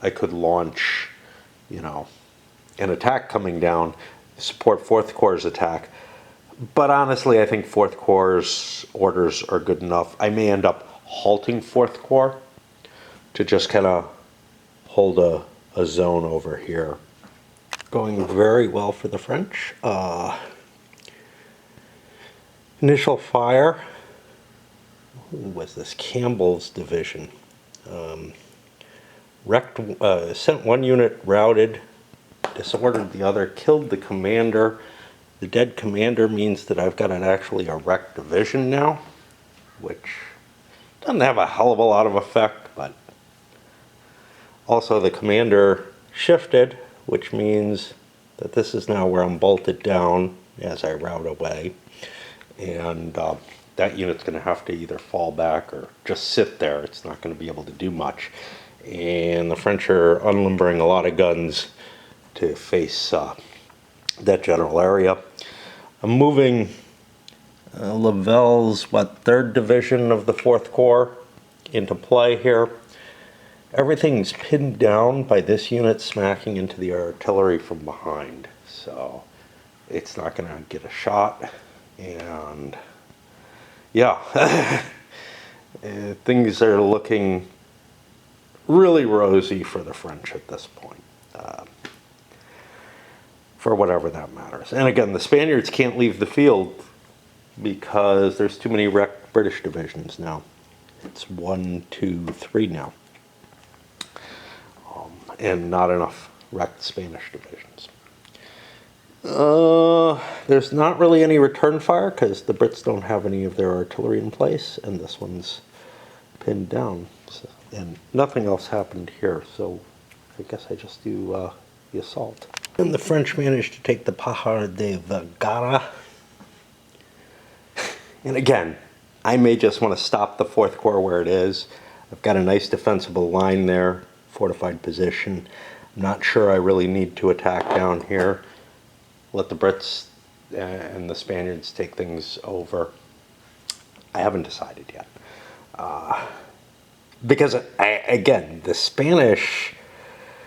I could launch, an attack coming down, support Fourth Corps' attack. But honestly, I think Fourth Corps' orders are good enough. I may end up halting Fourth Corps to just kind of hold a zone over here. Going very well for the French. Initial fire. Who was this? Campbell's division. Sent one unit, routed, disordered the other, killed the commander. The dead commander means that I've got actually a wrecked division now, which doesn't have a hell of a lot of effect, but also the commander shifted, which means that this is now where I'm bolted down as I route away, and that unit's going to have to either fall back or just sit there. It's not going to be able to do much, and the French are unlimbering a lot of guns to face that general area. I'm moving Lavelle's, third division of the Fourth Corps into play here. Everything's pinned down by this unit smacking into the artillery from behind, so it's not going to get a shot, and yeah, things are looking really rosy for the French at this point. For whatever that matters. And again, the Spaniards can't leave the field because there's too many wrecked British divisions now. It's 1, 2, 3 now. And not enough wrecked Spanish divisions. There's not really any return fire because the Brits don't have any of their artillery in place, and this one's pinned down. So, and nothing else happened here, so I guess I just do the assault. And the French managed to take the Pajar de Vergara. And again, I may just want to stop the Fourth Corps where it is. I've got a nice defensible line there, fortified position. I'm not sure I really need to attack down here. Let the Brits and the Spaniards take things over. I haven't decided yet. Because, again, the Spanish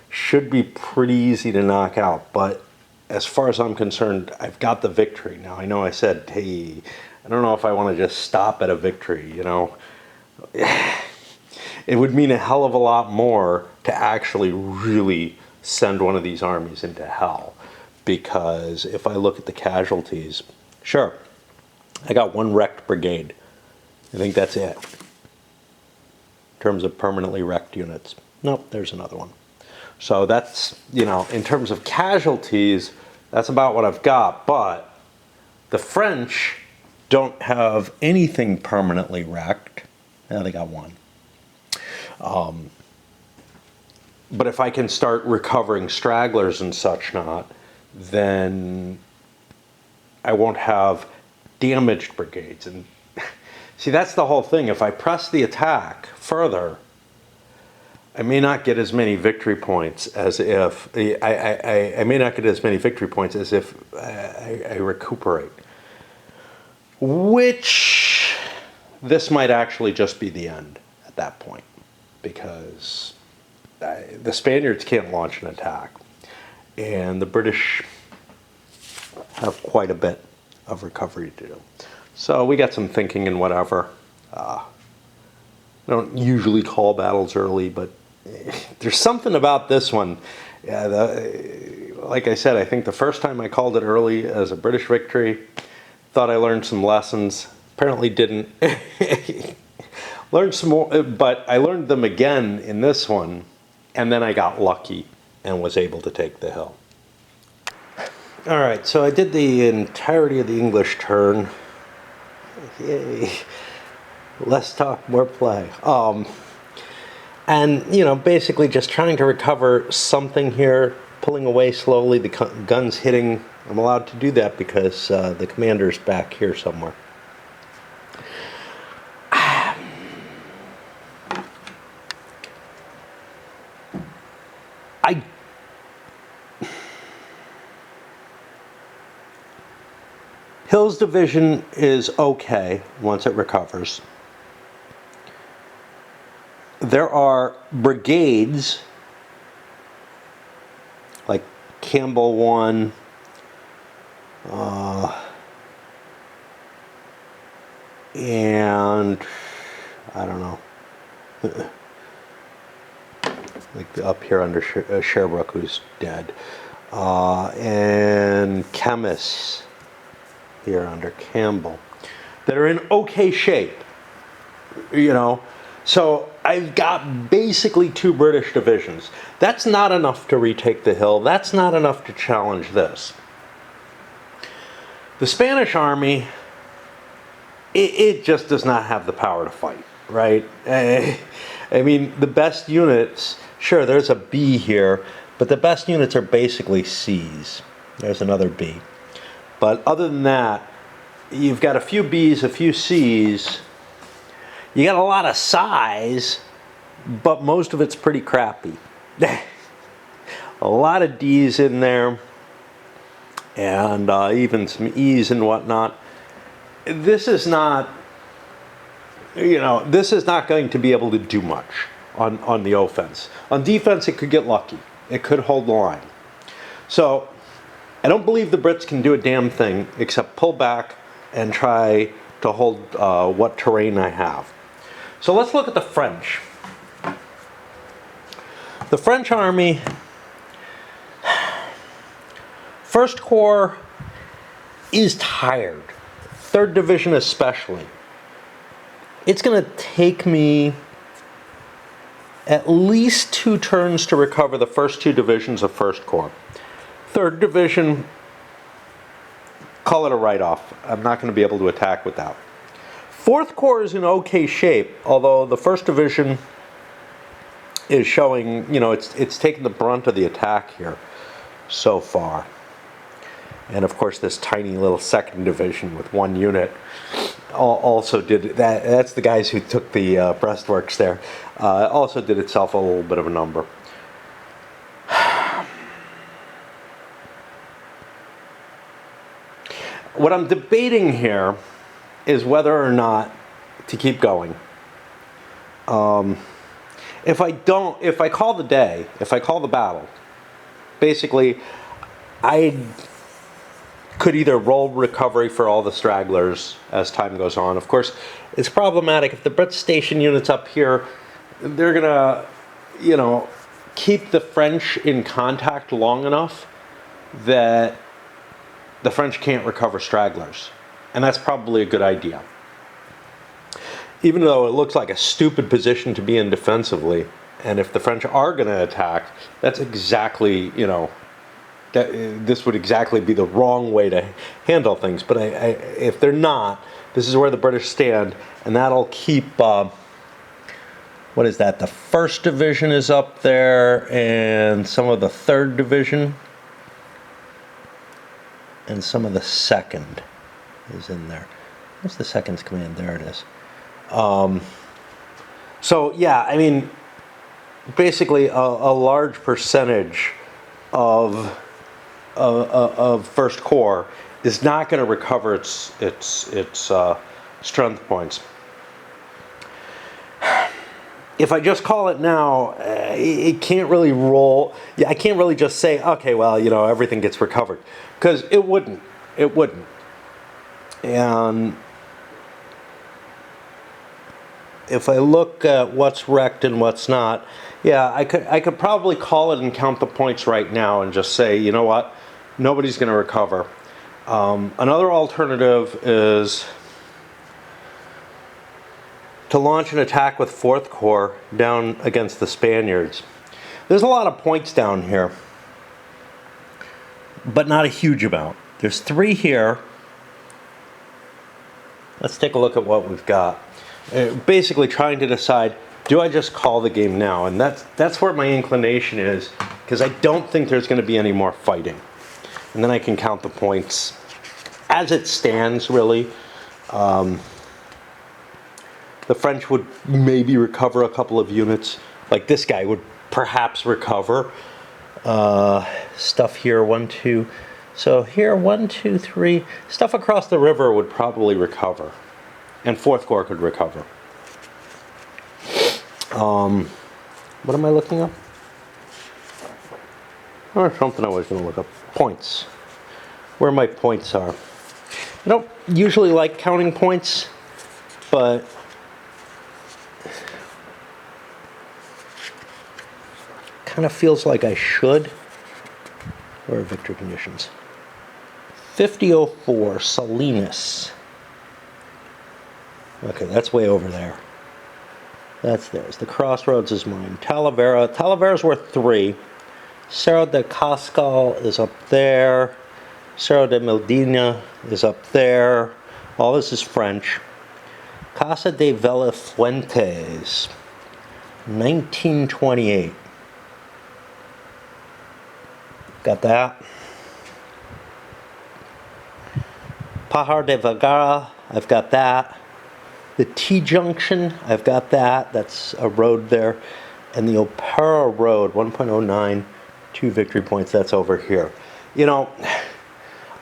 should be pretty easy to knock out, but as far as I'm concerned, I've got the victory. Now, I know I said, hey, I don't know if I want to just stop at a victory, It would mean a hell of a lot more to actually really send one of these armies into hell, because if I look at the casualties, sure, I got one wrecked brigade. I think that's it. In terms of permanently wrecked units. Nope, there's another one. So that's, in terms of casualties, that's about what I've got. But the French don't have anything permanently wrecked. Now they got one. But if I can start recovering stragglers and such not, then I won't have damaged brigades. And see, that's the whole thing. If I press the attack further, I may not get as many victory points as if I may not get as many victory points as if I recuperate. Which this might actually just be the end at that point, because the Spaniards can't launch an attack, and the British have quite a bit of recovery to do. So we got some thinking and whatever. I don't usually call battles early, but there's something about this one. Yeah, like I said, I think the first time I called it early as a British victory, thought I learned some lessons. Apparently didn't. Learned some more, but I learned them again in this one, and then I got lucky and was able to take the hill. All right, so I did the entirety of the English turn. Yay. Less talk, more play. And, you know, basically just trying to recover something here, pulling away slowly, the gun's hitting. I'm allowed to do that because the commander's back here somewhere. Hill's division is okay once it recovers. There are brigades, like Campbell 1, and I don't know, like up here under Sherbrooke, who's dead, and chemists here under Campbell that are in okay shape, you know. So I've got basically 2 British divisions. That's not enough to retake the hill. That's not enough to challenge this. The Spanish army, it just does not have the power to fight, right? I mean, the best units, sure, there's a B here, but the best units are basically C's. There's another B. But other than that, you've got a few B's, a few C's. You got a lot of size, but most of it's pretty crappy. A lot of D's in there, and even some E's and whatnot. This is not, you know, this is not going to be able to do much on the offense. On defense, it could get lucky. It could hold the line. So I don't believe the Brits can do a damn thing except pull back and try to hold what terrain I have. So let's look at the French. The French army, First Corps is tired. 3rd Division especially. It's going to take me at least 2 turns to recover the first 2 divisions of First Corps. 3rd Division, call it a write-off. I'm not going to be able to attack with that. 4th Corps is in okay shape, although the 1st Division is showing, you know, it's taking the brunt of the attack here so far. And of course this tiny little 2nd Division with 1 unit also did that. That's the guys who took the breastworks there. Also did itself a little bit of a number. What I'm debating here is whether or not to keep going. If I call the day, if I call the battle, basically I could either roll recovery for all the stragglers as time goes on. Of course, it's problematic if the Brits station units up here, they're gonna, you know, keep the French in contact long enough that the French can't recover stragglers. And that's probably a good idea. Even though it looks like a stupid position to be in defensively, and if the French are going to attack, that's exactly, you know, this would exactly be the wrong way to handle things. But if they're not, this is where the British stand, and that'll keep, what is that, the 1st Division is up there, and some of the 3rd Division, and some of the 2nd is in there. What's the 2nd's command? There it is. So yeah, I mean, basically a large percentage of First Corps is not going to recover its strength points. If I just call it now, it can't really roll. Yeah, I can't really just say, okay, well, you know, everything gets recovered, because it wouldn't. It wouldn't. And if I look at what's wrecked and what's not, yeah, I could probably call it and count the points right now and just say, you know what, nobody's going to recover. Another alternative is to launch an attack with 4th Corps down against the Spaniards. There's a lot of points down here, but not a huge amount. There's 3 here. Let's take a look at what we've got. Basically trying to decide, do I just call the game now? And that's where my inclination is, because I don't think there's going to be any more fighting. And then I can count the points as it stands, really. The French would maybe recover a couple of units. Like this guy would perhaps recover. Stuff here, 1, 2. So here, 1, 2, 3. Stuff across the river would probably recover. And 4th Corps could recover. What am I looking up? Or something I was going to look up. Points. Where my points are. I don't usually like counting points, but kind of feels like I should. Where are victory conditions? 5004, Salinas. Okay, that's way over there. That's theirs. The Crossroads is mine. Talavera. Talavera's worth 3. Cerro de Cascal is up there. Cerro de Medina is up there. All this is French. Casa de Velafuentes, 1928. Got that. Pajar de Vergara, I've got that. The T-Junction, I've got that. That's a road there. And the Opera Road, 1.09, 2 victory points. That's over here. You know,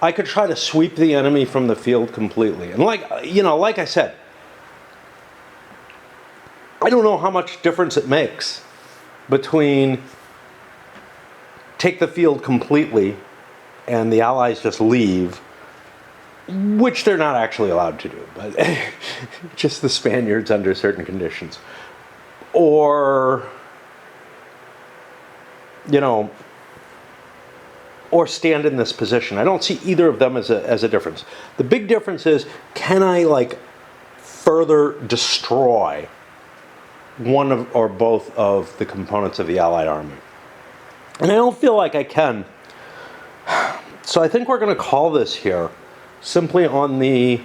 I could try to sweep the enemy from the field completely. And like I said, I don't know how much difference it makes between take the field completely and the Allies just leave, which they're not actually allowed to do, but just the Spaniards under certain conditions. Or, or stand in this position. I don't see either of them as a difference. The big difference is, can I further destroy one of or both of the components of the Allied army? And I don't feel like I can. So I think we're going to call this here simply on the,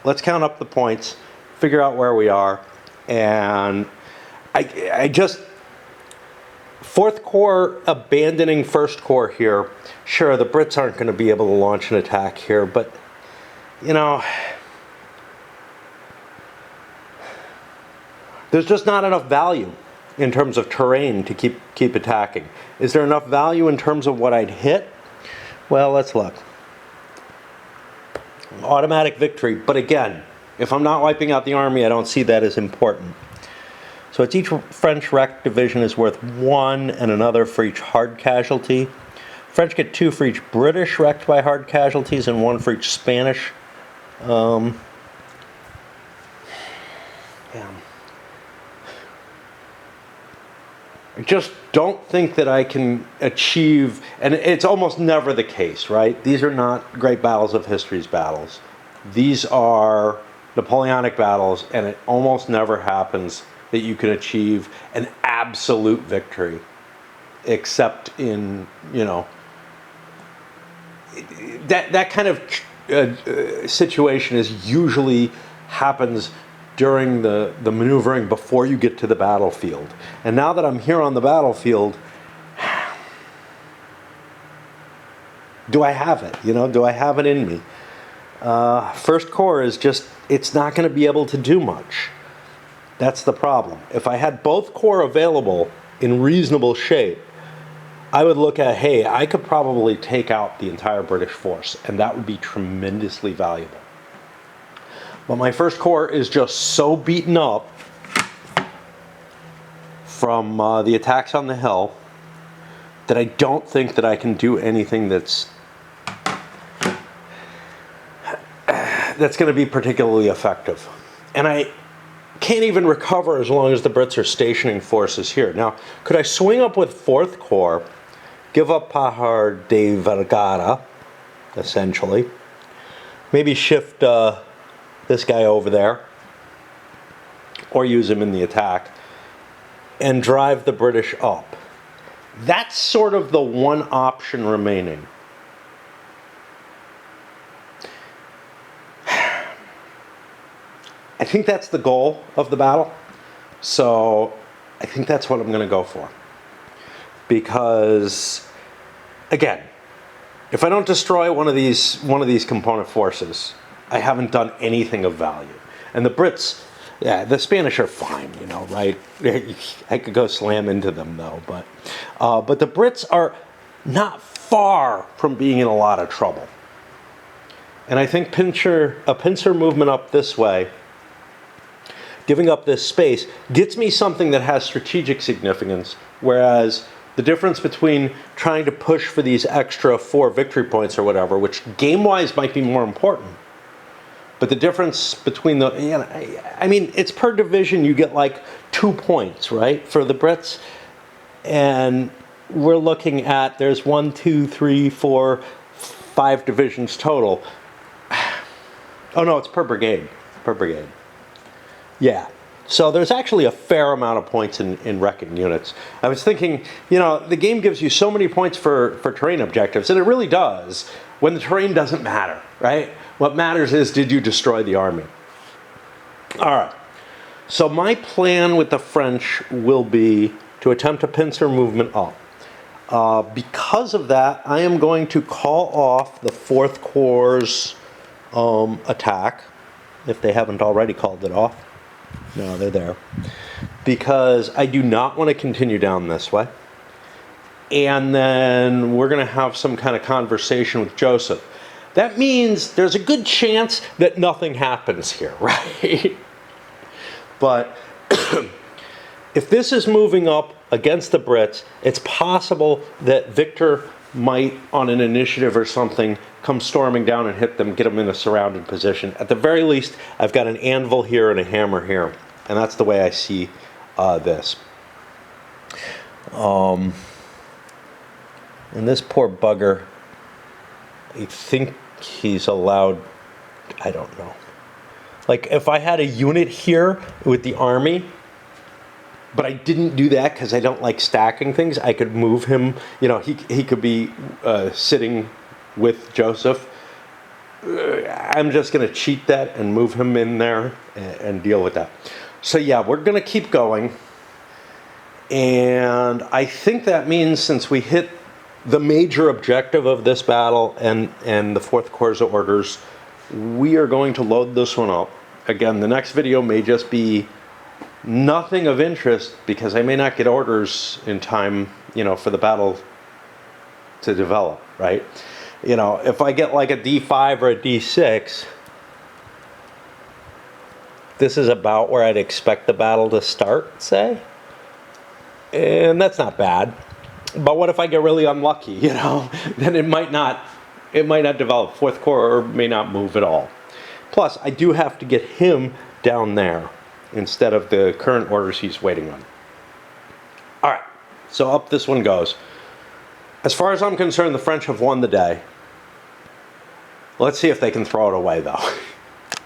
let's count up the points, figure out where we are, and I just, 4th Corps abandoning 1st Corps here. Sure, the Brits aren't going to be able to launch an attack here, but, there's just not enough value in terms of terrain to keep attacking. Is there enough value in terms of what I'd hit? Well, let's look. Automatic victory, but again, if I'm not wiping out the army, I don't see that as important. So it's each French wrecked division is worth 1 and another for each hard casualty. French get 2 for each British wrecked by hard casualties and 1 for each Spanish. Yeah. I just don't think that I can achieve, and it's almost never the case, right? These are not great battles of history's battles. These are Napoleonic battles, and it almost never happens that you can achieve an absolute victory, except in, that kind of situation is usually happens during the maneuvering before you get to the battlefield. And now that I'm here on the battlefield, do I have it? Do I have it in me? 1st Corps is just, it's not going to be able to do much. That's the problem. If I had both corps available in reasonable shape, I would look at, hey, I could probably take out the entire British force, and that would be tremendously valuable. But my 1st Corps is just so beaten up from the attacks on the hill that I don't think that I can do anything that's going to be particularly effective. And I can't even recover as long as the Brits are stationing forces here. Now, could I swing up with 4th Corps, give up Pajar de Vergara, essentially, maybe shift this guy over there, or use him in the attack, and drive the British up? That's sort of the one option remaining. I think that's the goal of the battle, so I think that's what I'm going to go for. Because, again, if I don't destroy one of these component forces, I haven't done anything of value. And the Brits, yeah, the Spanish are fine, you know, right? I could go slam into them though, but the Brits are not far from being in a lot of trouble. And I think a pincer movement up this way, giving up this space, gets me something that has strategic significance, whereas the difference between trying to push for these extra 4 victory points or whatever, which game-wise might be more important, but the difference between the, you know, I mean, it's per division you get like 2 points, right, for the Brits, and we're looking at, there's 1, 2, 3, 4, 5 divisions total. Oh no, it's per brigade, Yeah, so there's actually a fair amount of points in wrecking units. I was thinking, you know, the game gives you so many points for terrain objectives, and it really does, when the terrain doesn't matter, right? What matters is, did you destroy the army? All right, so my plan with the French will be to attempt a pincer movement up. Because of that, I am going to call off the 4th Corps' attack, if they haven't already called it off. No, they're there. Because I do not want to continue down this way. And then we're going to have some kind of conversation with Joseph. That means there's a good chance that nothing happens here, right? But if this is moving up against the Brits, it's possible that Victor might, on an initiative or something, come storming down and hit them, get them in a surrounded position. At the very least, I've got an anvil here and a hammer here. And that's the way I see this. And this poor bugger, I think he's allowed, I don't know. Like, if I had a unit here with the army, but I didn't do that because I don't like stacking things, I could move him, you know, he could be sitting with Joseph. I'm just going to cheat that and move him in there and deal with that. So yeah, we're going to keep going. And I think that means, since we hit the major objective of this battle and the 4th Corps' orders, we are going to load this one up. Again, the next video may just be nothing of interest because I may not get orders in time, you know, for the battle to develop, right? You know, if I get like a D5 or a D6, this is about where I'd expect the battle to start, say. And that's not bad. But what if I get really unlucky, you know? Then it might not develop. 4th Corps may not move at all. Plus, I do have to get him down there instead of the current orders he's waiting on. All right, so up this one goes. As far as I'm concerned, the French have won the day. Let's see if they can throw it away, though.